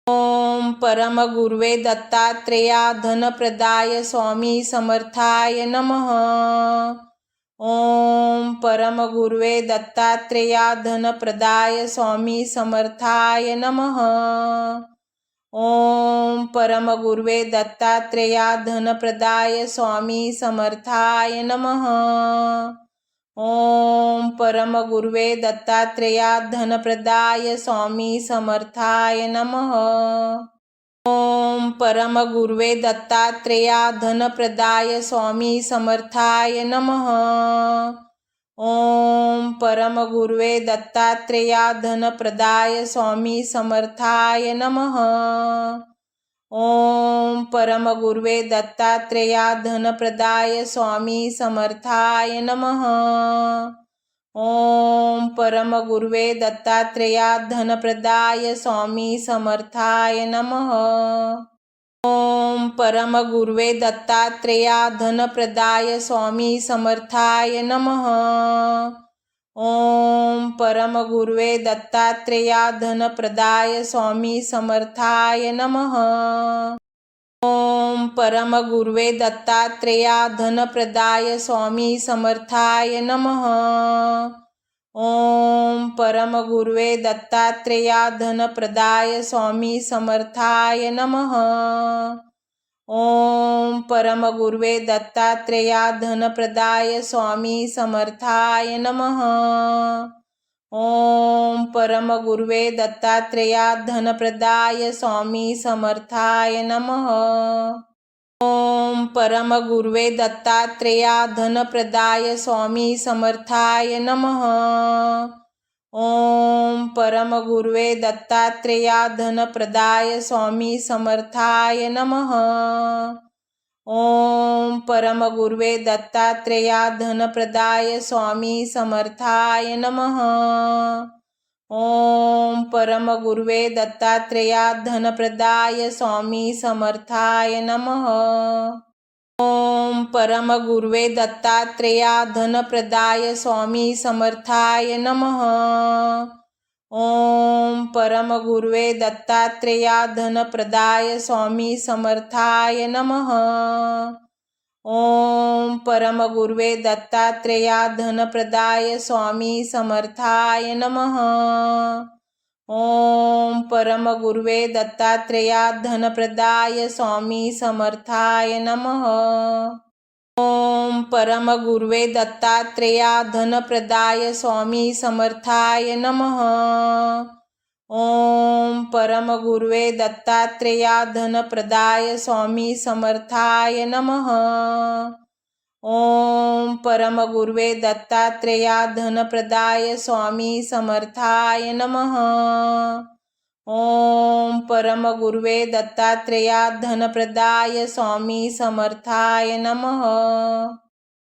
ओम परमगुर्वे दत्तात्रेया धनप्रदाय स्वामी समर्थाय नमः। ओम परमगुर्वे दत्तात्रेया धनप्रदाय स्वामी समर्थाय नमः। ओम परमगुर्वे दत्तात्रेया धनप्रदाय स्वामी समर्थाय नमः। ओम परमगुर्वे दत्तात्रेया धनप्रदाय स्वामी समर्थाय नमः। ओम परमगुर्वे दत्तात्रेया धनप्रदाय स्वामी समर्थाय नमः। ओम परमगुर्वे दत्तात्रेया धनप्रदाय स्वामी समर्थाय नमः। ओम परमगुर्वे दत्तात्रेया धनप्रदाय स्वामी समर्थाय नमः। ओम परमगुर्वे दत्तात्रेया धनप्रदाय स्वामी समर्थाय नमः। ओम परमगुर्वे दत्तात्रेया धनप्रदाय स्वामी समर्थाय नमः। ओम परमगुर्वे दत्तात्रेया धनप्रदाय स्वामी समर्थाय नमः। ओम परमगुर्वे दत्तात्रेया धनप्रदाय स्वामी समर्थाय नमः। ओम परमगुर्वे दत्तात्रेया धनप्रदाय स्वामी समर्थाय नमः। ओम परमगुर्वे दत्तात्रेया धनप्रदाय स्वामी समर्थाय नमः। ओम परमगुर्वे दत्तात्रेया धनप्रदाय स्वामी समर्थाय नमः। ओम परमगुर्वे दत्तात्रेया धनप्रदाय स्वामी समर्थाय नमः। ओम परमगुर्वे दत्तात्रेया धनप्रदाय स्वामी समर्थाय नमः। ओम परमगुर्वे दत्तात्रेया धनप्रदाय स्वामी समर्थाय नमः। ओम परमगुर्वे दत्तात्रेया धनप्रदाय स्वामी समर्थाय नमः। ओम परमगुर्वे दत्तात्रेया धनप्रदाय स्वामी समर्थाय नमः। ओम परमगुर्वे दत्तात्रेया धनप्रदाय स्वामी समर्थाय नमः। ओम परमगुर्वे दत्तात्रेया धनप्रदाय स्वामी समर्थाय नमः। ओम परमगुर्वे दत्तात्रेया धनप्रदाय स्वामी समर्थाय नमः। ओम परमगुर्वे दत्तात्रेया धनप्रदाय स्वामी समर्थाय नमः। ओम परमगुर्वे दत्तात्रेया धनप्रदाय स्वामी समर्थाय नमः। ओम परमगुर्वे दत्तात्रेया धनप्रदाय स्वामी समर्थाय नमः। ओम परमगुर्वे दत्तात्रेया धनप्रदाय स्वामी समर्थाय नमः।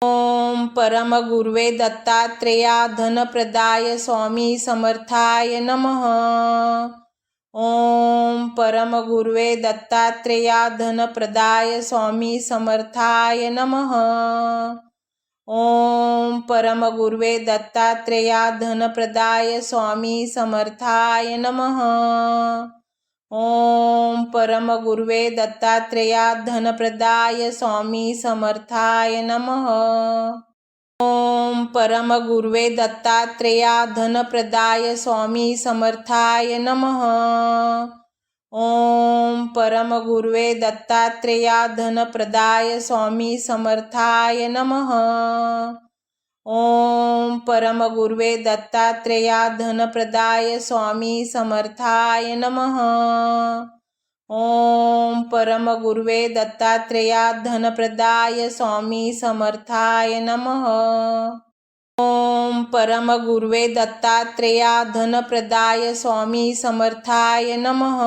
ओम परमगुर्वे दत्तात्रेया धनप्रदाय स्वामी समर्थाय नमः। ओम परमगुर्वे दत्तात्रेया धनप्रदाय स्वामी समर्थाय नमः। ओम परमगुर्वे दत्तात्रेया धनप्रदाय स्वामी समर्थाय नमः। ओम परमगुर्वे दत्तात्रेया धनप्रदाय स्वामी समर्थाय नमः। ओम परमगुर्वे दत्तात्रेया धनप्रदाय स्वामी समर्थाय नमः। ओम परमगुर्वे दत्तात्रेया धनप्रदाय स्वामी समर्थाय नमः। ओम परमगुर्वे दत्तात्रेया धनप्रदाय स्वामी समर्थाय नमः। ओम परमगुर्वे दत्तात्रेया धनप्रदाय स्वामी समर्थाय नमः। ओम परमगुर्वे दत्तात्रेया धनप्रदाय स्वामी समर्थाय नमः।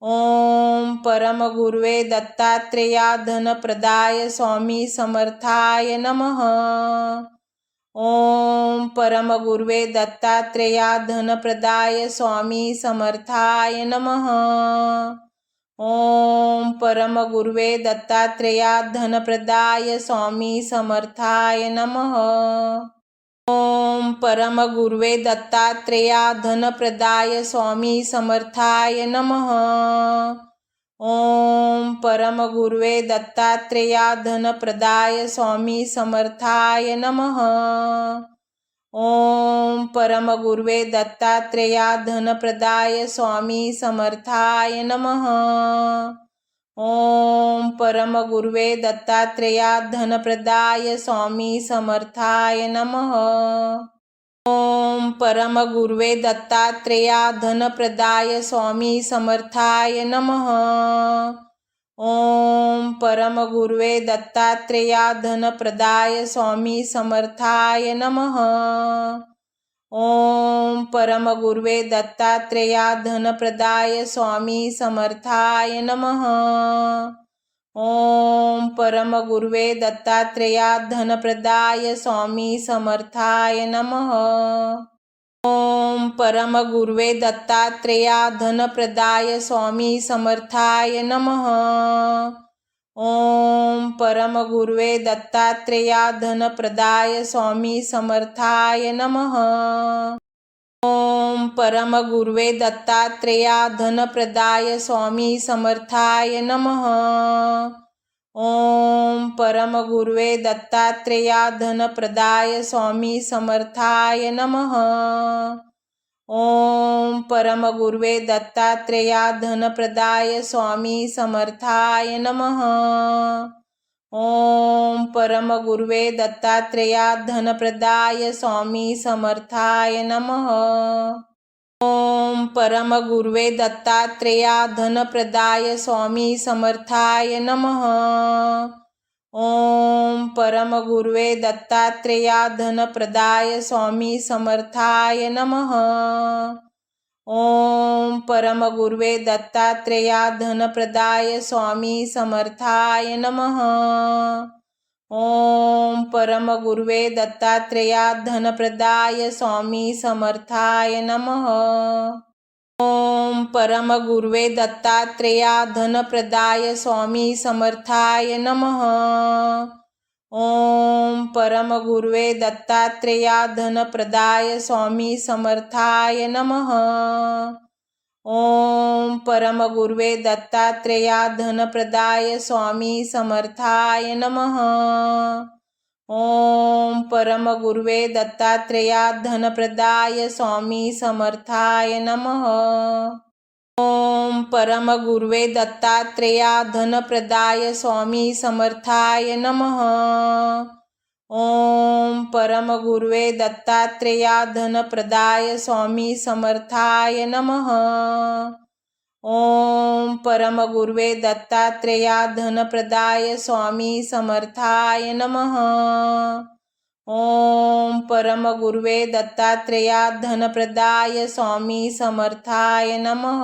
ओम परमगुर्वे दत्तात्रेया धनप्रदाय स्वामी समर्थाय नमः। ओम परमगुर्वे दत्तात्रेया धनप्रदाय स्वामी समर्थाय नमः। ओम परमगुर्वे दत्तात्रेया धनप्रदाय स्वामी समर्थाय नमः। ओम परमगुर्वे दत्तात्रेया धनप्रदाय स्वामी समर्थाय नमः। ओम परमगुर्वे दत्तात्रेया धनप्रदाय स्वामी समर्थाय नमः। ओम परमगुर्वे दत्तात्रेया धनप्रदाय स्वामी समर्थाय नमः। ओम परमगुर्वे दत्तात्रेया धनप्रदाय स्वामी समर्थाय नमः। ओम परमगुर्वे दत्तात्रेया धनप्रदाय स्वामी समर्थाय नमः। ओम परमगुर्वे दत्तात्रेया धनप्रदाय स्वामी समर्थाय नमः। ओम परमगुर्वे दत्तात्रेया धनप्रदाय स्वामी समर्थाय नमः। ओम परमगुर्वे दत्तात्रेया धनप्रदाय स्वामी समर्थाय नमः। ओम परमगुर्वे दत्तात्रेया धनप्रदाय स्वामी समर्थाय नमः। ओम परमगुर्वे दत्तात्रेया धनप्रदाय स्वामी समर्थाय नमः। ओम परमगुर्वे दत्तात्रेया धनप्रदाय स्वामी समर्थाय नमः। ओम परमगुर्वे दत्तात्रेया धनप्रदाय स्वामी समर्थाय नमः। ओम परमगुर्वे दत्तात्रेया धनप्रदाय स्वामी समर्थाय नमः। ओम परमगुर्वे दत्तात्रेया धनप्रदाय स्वामी समर्थाय नमः। ओम परमगुर्वे दत्तात्रेया धनप्रदाय स्वामी समर्थाय नमः। ओम परमगुर्वे दत्तात्रेया धनप्रदाय स्वामी समर्थाय नमः। ओम परमगुर्वे दत्तात्रेया धनप्रदाय स्वामी समर्थाय नमः। ओम परमगुर्वे दत्तात्रेया धनप्रदाय स्वामी समर्थाय नमः। ओम परमगुर्वे दत्तात्रेया धनप्रदाय स्वामी समर्थाय नमः। ओम परमगुर्वे दत्तात्रेया धनप्रदाय स्वामी समर्थाय नमः। ओम परमगुर्वे दत्तात्रेया धनप्रदाय स्वामी समर्थाय नमः। ओम परमगुर्वे दत्तात्रेया धनप्रदाय स्वामी समर्थाय नमः। ओम परमगुर्वे दत्तात्रेया धनप्रदाय स्वामी समर्थाय नमः। ओम परमगुर्वे दत्तात्रेया धनप्रदाय स्वामी समर्थाय नमः। ओम परमगुर्वे दत्तात्रेया धनप्रदाय स्वामी समर्थाय नमः। ओम परमगुर्वे दत्तात्रेया धनप्रदाय स्वामी समर्थाय नमः।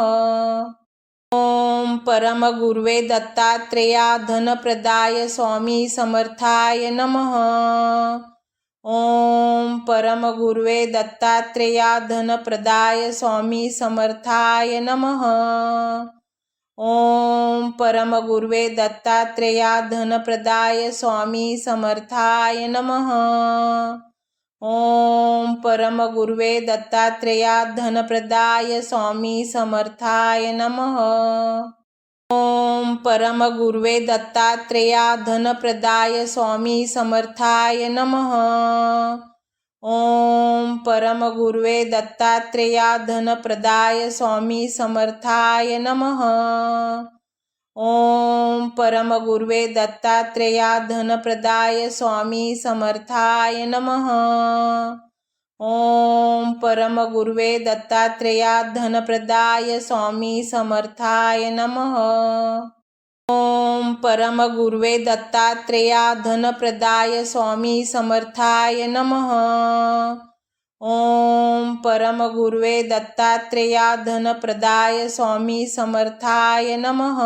ओम परमगुर्वे दत्तात्रेया धनप्रदाय स्वामी समर्थाय नमः। ओम परमगुर्वे दत्तात्रेया धनप्रदाय स्वामी समर्थाय नमः। ओम परमगुर्वे दत्तात्रेया धनप्रदाय स्वामी समर्थाय नमः। ओम परमगुर्वे दत्तात्रेया धनप्रदाय स्वामी समर्थाय नमः। ओम परमगुर्वे दत्तात्रेया धनप्रदाय स्वामी समर्थाय नमः। ओम परमगुर्वे दत्तात्रेया धनप्रदाय स्वामी समर्थाय नमः। ओम परमगुर्वे दत्तात्रेया धनप्रदाय स्वामी समर्थाय नमः। ओम परमगुर्वे दत्तात्रेया धनप्रदाय स्वामी समर्थाय नमः। ओम परमगुर्वे दत्तात्रेया धनप्रदाय स्वामी समर्थाय नमः। ओम परमगुर्वे दत्तात्रेया धनप्रदाय स्वामी समर्थाय नमः।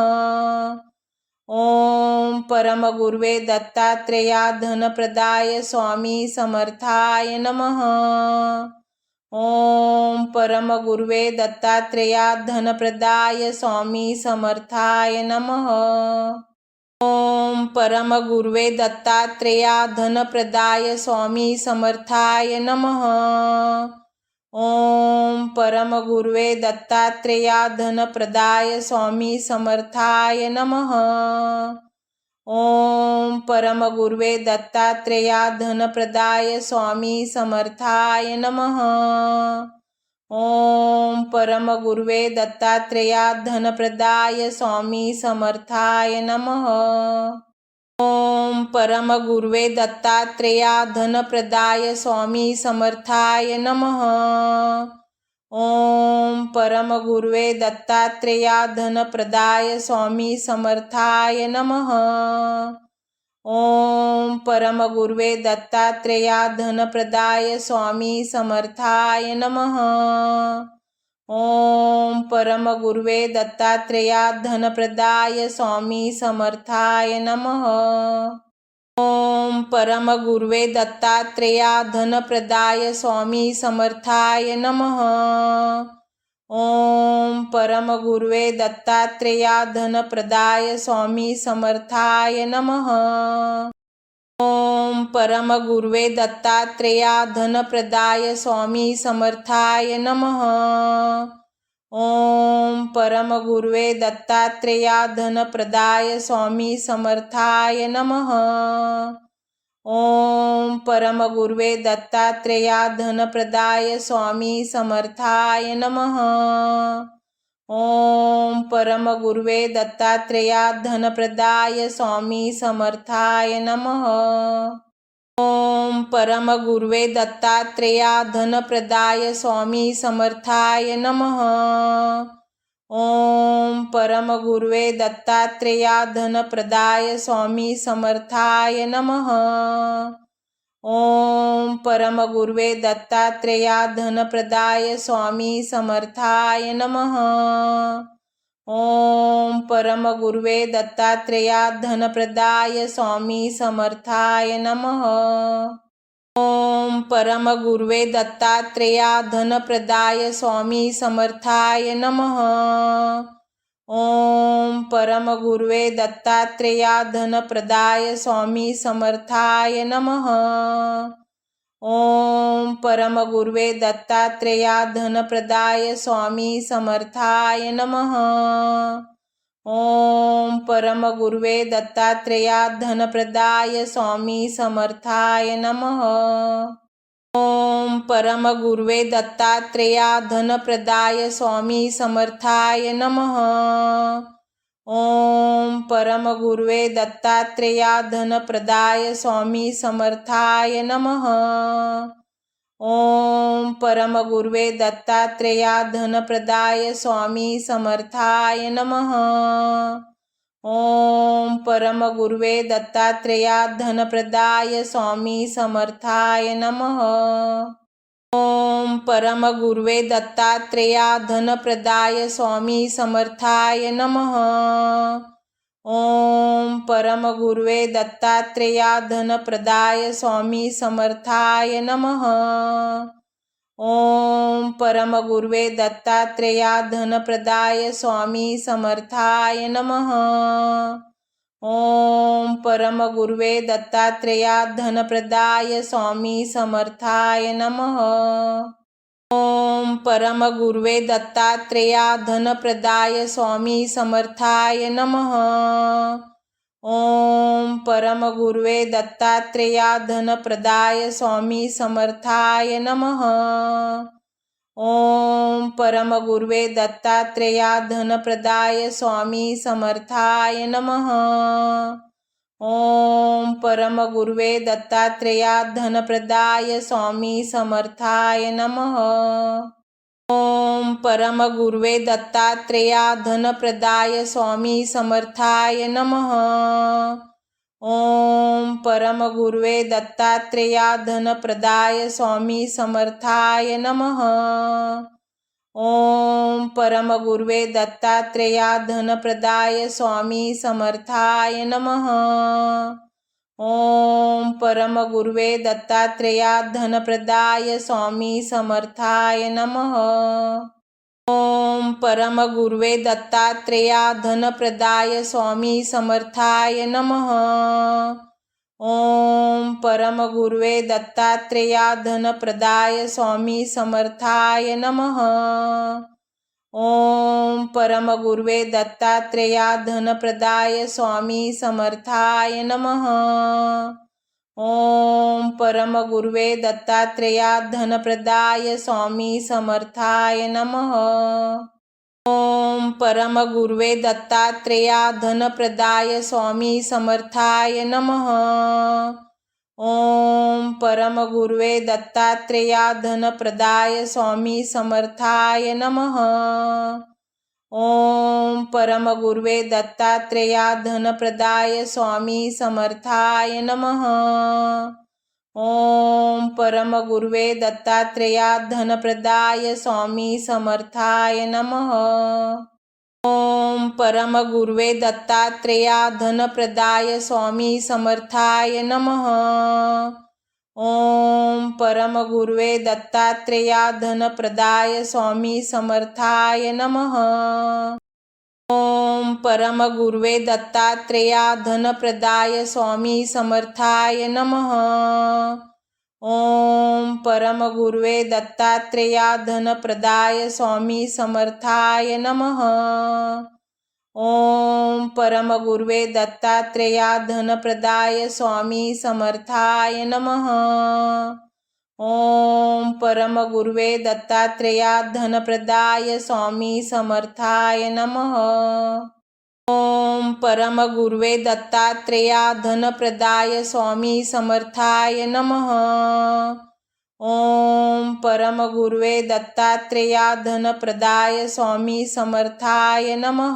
ओम परमगुर्वे दत्तात्रेया धनप्रदाय स्वामी समर्थाय नमः। ओम परमगुर्वे दत्तात्रेया धनप्रदाय स्वामी समर्थाय नमः। ओम परमगुर्वे दत्तात्रेया धनप्रदाय स्वामी समर्थाय नमः। ओम परमगुर्वे दत्तात्रेया धनप्रदाय स्वामी समर्थाय नमः। ओम परमगुर्वे दत्तात्रेया धनप्रदाय स्वामी समर्थाय नमः। ओम परमगुर्वे दत्तात्रेया धनप्रदाय स्वामी समर्थाय नमः। ओम परमगुर्वे दत्तात्रेया धनप्रदाय स्वामी समर्थाय नमः। ओम परमगुर्वे दत्तात्रेया धनप्रदाय स्वामी समर्थाय नमः। ओम परमगुर्वे दत्तात्रेया धनप्रदाय स्वामी समर्थाय नमः। ओम परमगुर्वे दत्तात्रेया धनप्रदाय स्वामी समर्थाय नमः। ओम परमगुर्वे दत्तात्रेया धनप्रदाय स्वामी समर्थाय नमः। ओम परमगुर्वे दत्तात्रेया धनप्रदाय स्वामी समर्थाय नमः। ओम परमगुर्वे दत्तात्रेया धनप्रदाय स्वामी समर्थाय नमः। ओम परमगुर्वे दत्तात्रेया धनप्रदाय स्वामी समर्थाय नमः। ओम परमगुर्वे दत्तात्रेया धनप्रदाय स्वामी समर्थाय नमः। ओम परमगुर्वे दत्तात्रेया धनप्रदाय स्वामी समर्थाय नमः। ओम परमगुर्वे दत्तात्रेया धनप्रदाय स्वामी समर्थाय नमः। ओम परमगुर्वे दत्तात्रेया धनप्रदाय स्वामी समर्थाय नमः। ओम परमगुर्वे दत्तात्रेया धनप्रदाय स्वामी समर्थाय नमः। ओम परमगुर्वे दत्तात्रेया धनप्रदाय स्वामी समर्थाय नमः। ओम परमगुर्वे दत्तात्रेया धनप्रदाय स्वामी समर्थाय नमः। ओम परमगुर्वे दत्तात्रेया धनप्रदाय स्वामी समर्थाय नमः। ओम परमगुर्वे दत्तात्रेया धनप्रदाय स्वामी समर्थाय नमः। ओम परमगुर्वे दत्तात्रेया धनप्रदाय स्वामी समर्थाय नमः। ओम परमगुर्वे दत्तात्रेया धनप्रदाय स्वामी समर्थाय नमः। ओम परमगुर्वे दत्तात्रेया धनप्रदाय स्वामी समर्थाय नमः। ओम परमगुर्वे दत्तात्रेया धनप्रदाय स्वामी समर्थाय नमः। ओम परमगुर्वे दत्तात्रेया धनप्रदाय स्वामी समर्थाय नमः। ओम परमगुर्वे दत्तात्रेया धनप्रदाय स्वामी समर्थाय नमः। ओम परमगुर्वे दत्तात्रेया धनप्रदाय स्वामी समर्थाय नमः। ओम परमगुर्वे दत्तात्रेया धनप्रदाय स्वामी समर्थाय नमः। ओम परमगुर्वे दत्तात्रेया धनप्रदाय स्वामी समर्थाय नमः। ओम परमगुर्वे दत्तात्रेया धनप्रदाय स्वामी समर्थाय नमः। ओम परमगुर्वे दत्तात्रेया धनप्रदाय स्वामी समर्थाय नमः। ओम परमगुर्वे दत्तात्रेया धनप्रदाय स्वामी समर्थाय नमः। ओम परमगुर्वे दत्तात्रेया धनप्रदाय स्वामी समर्थाय नमः। ओम परमगुर्वे दत्तात्रेया धनप्रदाय स्वामी समर्थाय नमः। ओम परमगुर्वे दत्तात्रेया धनप्रदाय स्वामी समर्थाय नमः। ओम परमगुर्वे दत्तात्रेया धनप्रदाय स्वामी समर्थाय नमः। ओम परमगुर्वे दत्तात्रेया धनप्रदाय स्वामी समर्थाय नमः। ओम परमगुर्वे दत्तात्रेया धनप्रदाय स्वामी समर्थाय नमः। ओम परमगुर्वे दत्तात्रेया धनप्रदाय स्वामी समर्थाय नमः। ओम परमगुर्वे दत्तात्रेया धनप्रदाय स्वामी समर्थाय नमः। ओम परमगुर्वे दत्तात्रेया धनप्रदाय स्वामी समर्थाय नमः। ओम परमगुर्वे दत्तात्रेया धनप्रदाय स्वामी समर्थाय नमः। ओम परमगुर्वे दत्तात्रेया धनप्रदाय स्वामी समर्थाय नमः। ओम परमगुर्वे दत्तात्रेया धनप्रदाय स्वामी समर्थाय नमः। ओम परमगुर्वे दत्तात्रेया धनप्रदाय स्वामी समर्थाय नमः। ओम परमगुर्वे दत्तात्रेया धनप्रदाय स्वामी समर्थाय नमः। ओम परमगुर्वे दत्तात्रेया धनप्रदाय स्वामी समर्थाय नमः। ओम परमगुर्वे दत्तात्रेया धनप्रदाय स्वामी समर्थाय नमः। ओम परमगुर्वे दत्तात्रेया धनप्रदाय स्वामी समर्थाय नमः। ओम परमगुर्वे दत्तात्रेया धनप्रदाय स्वामी समर्थाय नमः। ओम परमगुर्वे दत्तात्रेया धनप्रदाय स्वामी समर्थाय नमः। ओम परमगुर्वे दत्तात्रेया धनप्रदाय स्वामी समर्थाय नमः। ओम परमगुर्वे दत्तात्रेया धनप्रदाय स्वामी समर्थाय नमः।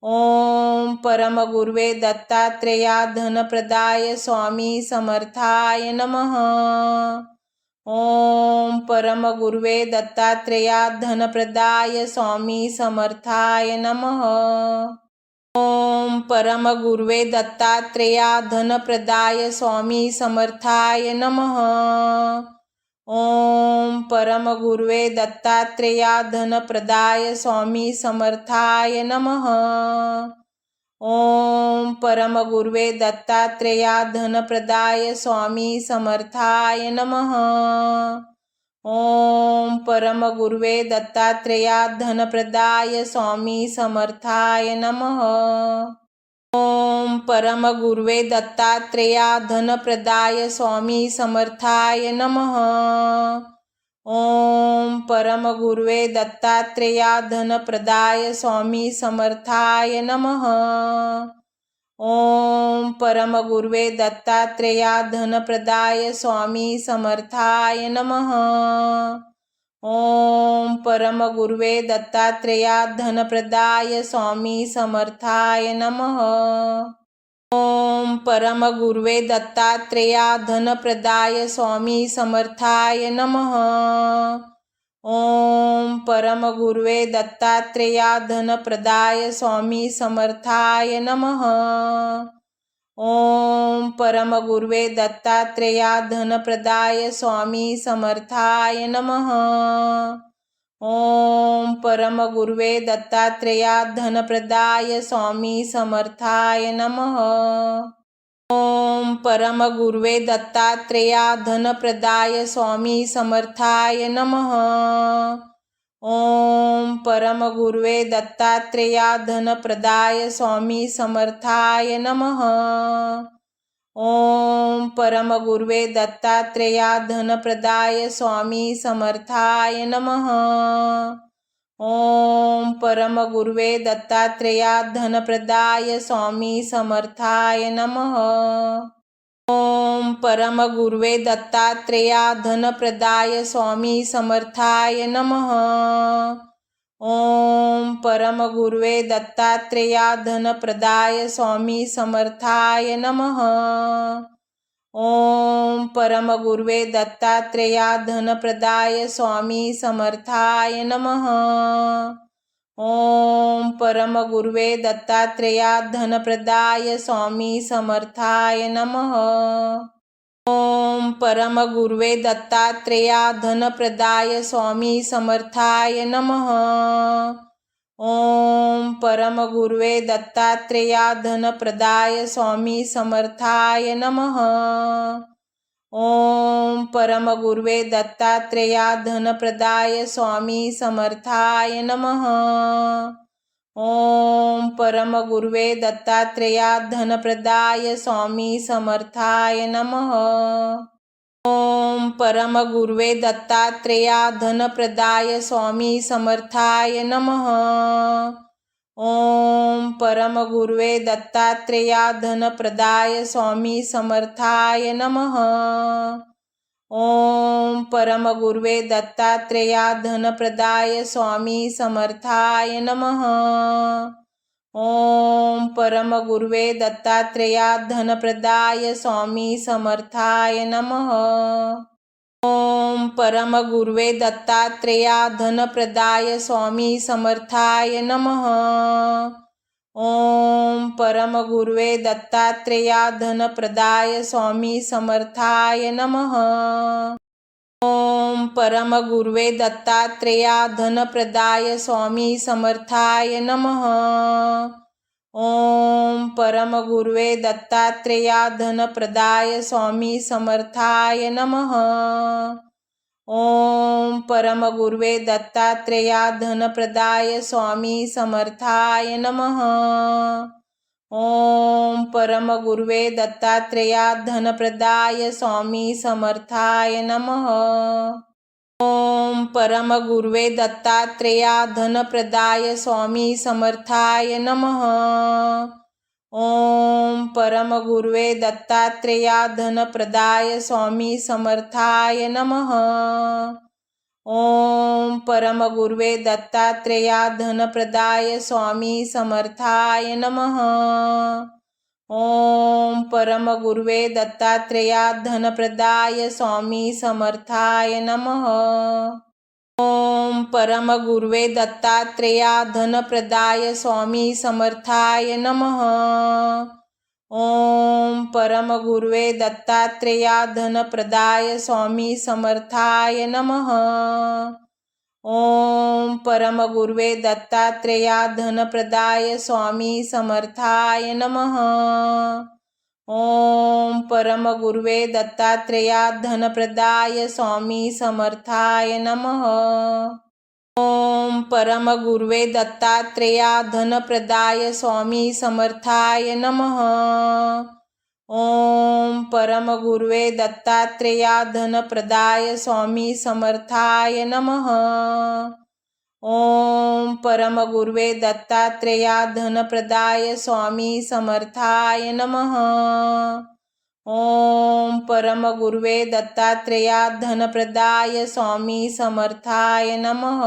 ओम परमगुर्वे दत्तात्रेया धनप्रदाय स्वामी समर्थाय नमः। ओम परमगुर्वे दत्तात्रेया धनप्रदाय स्वामी समर्थाय नमः। ओम परमगुर्वे दत्तात्रेया धनप्रदाय स्वामी समर्थाय नमः। ओम परमगुर्वे दत्तात्रेया धनप्रदाय स्वामी समर्थाय नमः। ओम परमगुर्वे दत्तात्रेया धनप्रदाय स्वामी समर्थाय नमः। ओम परमगुर्वे दत्तात्रेया धनप्रदाय स्वामी समर्थाय नमः। ओम परमगुर्वे दत्तात्रेया धनप्रदाय स्वामी समर्थाय नमः। ओम परमगुर्वे दत्तात्रेया धनप्रदाय स्वामी समर्थाय नमः। ओम परमगुर्वे दत्तात्रेया धनप्रदाय स्वामी समर्थाय नमः। ओम परमगुर्वे दत्तात्रेया धनप्रदाय स्वामी समर्थाय नमः। ओम परमगुर्वे दत्तात्रेया धनप्रदाय स्वामी समर्थाय नमः। ओम परमगुर्वे दत्तात्रेया धनप्रदाय स्वामी समर्थाय नमः। ओम परमगुर्वे दत्तात्रेया धनप्रदाय स्वामी समर्थाय नमः। ओम परमगुर्वे दत्तात्रेया धनप्रदाय स्वामी समर्थाय नमः। ओम परमगुर्वे दत्तात्रेया धनप्रदाय स्वामी समर्थाय नमः। ओम परमगुर्वे दत्तात्रेया धनप्रदाय स्वामी समर्थाय नमः। ओम परमगुर्वे दत्तात्रेया धनप्रदाय स्वामी समर्थाय नमः। ओम परमगुर्वे दत्तात्रेया धनप्रदाय स्वामी समर्थाय नमः। ओम परमगुर्वे दत्तात्रेया धनप्रदाय स्वामी समर्थाय नमः। ओम परमगुर्वे दत्तात्रेया धनप्रदाय स्वामी समर्थाय नमः। ओम परमगुर्वे दत्तात्रेया धनप्रदाय स्वामी समर्थाय नमः। ओम परमगुर्वे दत्तात्रेया धनप्रदाय स्वामी समर्थाय नमः। ओम परमगुर्वे दत्तात्रेया धनप्रदाय स्वामी समर्थाय नमः। ओम परमगुर्वे दत्तात्रेया धनप्रदाय स्वामी समर्थाय नमः। ओम परमगुर्वे दत्तात्रेया धनप्रदाय स्वामी समर्थाय नमः। ओम परमगुर्वे दत्तात्रेया धनप्रदाय स्वामी समर्थाय नमः। ओम परमगुर्वे दत्तात्रेया धनप्रदाय स्वामी समर्थाय नमः। ओम परमगुर्वे दत्तात्रेया धनप्रदाय स्वामी समर्थाय नमः। ओम परमगुर्वे दत्तात्रेया धनप्रदाय स्वामी समर्थाय नमः। ओम परमगुर्वे दत्तात्रेया धनप्रदाय स्वामी समर्थाय नमः। ओम परमगुर्वे दत्तात्रेया धनप्रदाय स्वामी समर्थाय नमः। ओम परमगुर्वे दत्तात्रेया धनप्रदाय स्वामी समर्थाय नमः। ओम परमगुर्वे दत्तात्रेया धनप्रदाय स्वामी समर्थाय नमः। ओम परमगुर्वे दत्तात्रेया धनप्रदाय स्वामी समर्थाय नमः। ओम परमगुर्वे दत्तात्रेया धनप्रदाय स्वामी समर्थाय नमः। ओम परमगुर्वे दत्तात्रेया धनप्रदाय स्वामी समर्थाय नमः। ओम परमगुर्वे दत्तात्रेया धनप्रदाय स्वामी समर्थाय नमः। ओम परमगुर्वे दत्तात्रेया धनप्रदाय स्वामी समर्थाय नमः। ओम परमगुर्वे दत्तात्रेया धनप्रदाय स्वामी समर्थाय नमः। ओम परमगुर्वे दत्तात्रेया धनप्रदाय स्वामी समर्थाय नमः। ओम परमगुर्वे दत्तात्रेया धनप्रदाय स्वामी समर्थाय नमः। ओम परमगुर्वे दत्तात्रेया धनप्रदाय स्वामी समर्थाय नमः। ओम परमगुर्वे दत्तात्रेया धनप्रदाय स्वामी समर्थाय नमः। ओम परमगुर्वे दत्तात्रेया धनप्रदाय स्वामी समर्थाय नमः। ओम परमगुर्वे दत्तात्रेया धनप्रदाय स्वामी समर्थाय नमः। ओम परमगुर्वे दत्तात्रेया धनप्रदाय स्वामी समर्थाय नमः। ओम परमगुर्वे दत्तात्रेया धनप्रदाय स्वामी समर्थाय नमः। ओम परमगुर्वे दत्तात्रेया धनप्रदाय स्वामी समर्थाय नमः।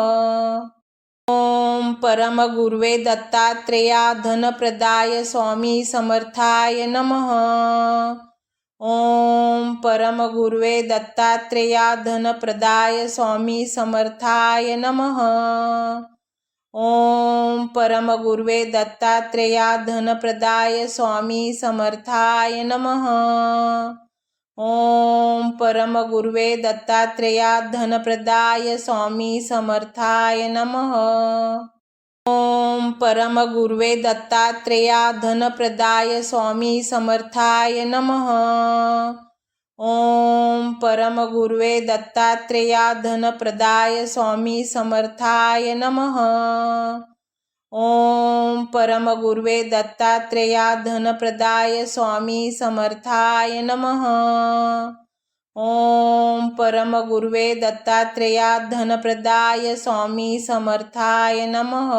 ओम परमगुर्वे दत्तात्रेया धनप्रदाय स्वामी समर्थाय नमः। ओम परमगुर्वे दत्तात्रेया धनप्रदाय स्वामी समर्थाय नमः। ओम परमगुर्वे दत्तात्रेया धनप्रदाय स्वामी समर्थाय नमः। ओम परमगुर्वे दत्तात्रेया धनप्रदाय स्वामी समर्थाय नमः। ओम परमगुर्वे दत्तात्रेया धनप्रदाय स्वामी समर्थाय नमः। ओम परमगुर्वे दत्तात्रेया धनप्रदाय स्वामी समर्थाय नमः। ओम परमगुरुवे दत्तात्रेया धनप्रदाय स्वामी समर्थाय नमः। ओम परमगुरुवे दत्तात्रेया धनप्रदाय स्वामी समर्थाय नमः।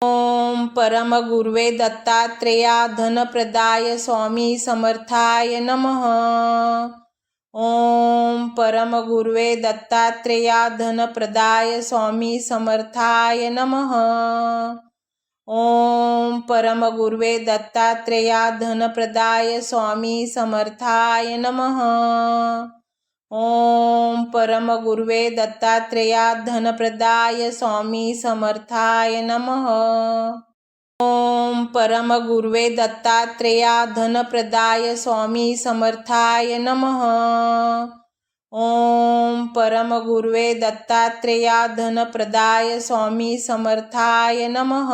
ओम परमगुरुवे दत्तात्रेया धनप्रदाय स्वामी समर्थाय नमः। ओम परमगुरुवे दत्तात्रेया धनप्रदाय स्वामी समर्थाय नमः। ओम परमगुरुवे दत्तात्रेया धनप्रदाय स्वामी समर्थाय नमः। ओम परमगुरुवे दत्तात्रेया धनप्रदाय स्वामी समर्थाय नमः। ओम परमगुरुवे दत्तात्रेया धनप्रदाय स्वामी समर्थाय नमः। ओम परमगुरुवे दत्तात्रेया धनप्रदाय स्वामी समर्थाय नमः।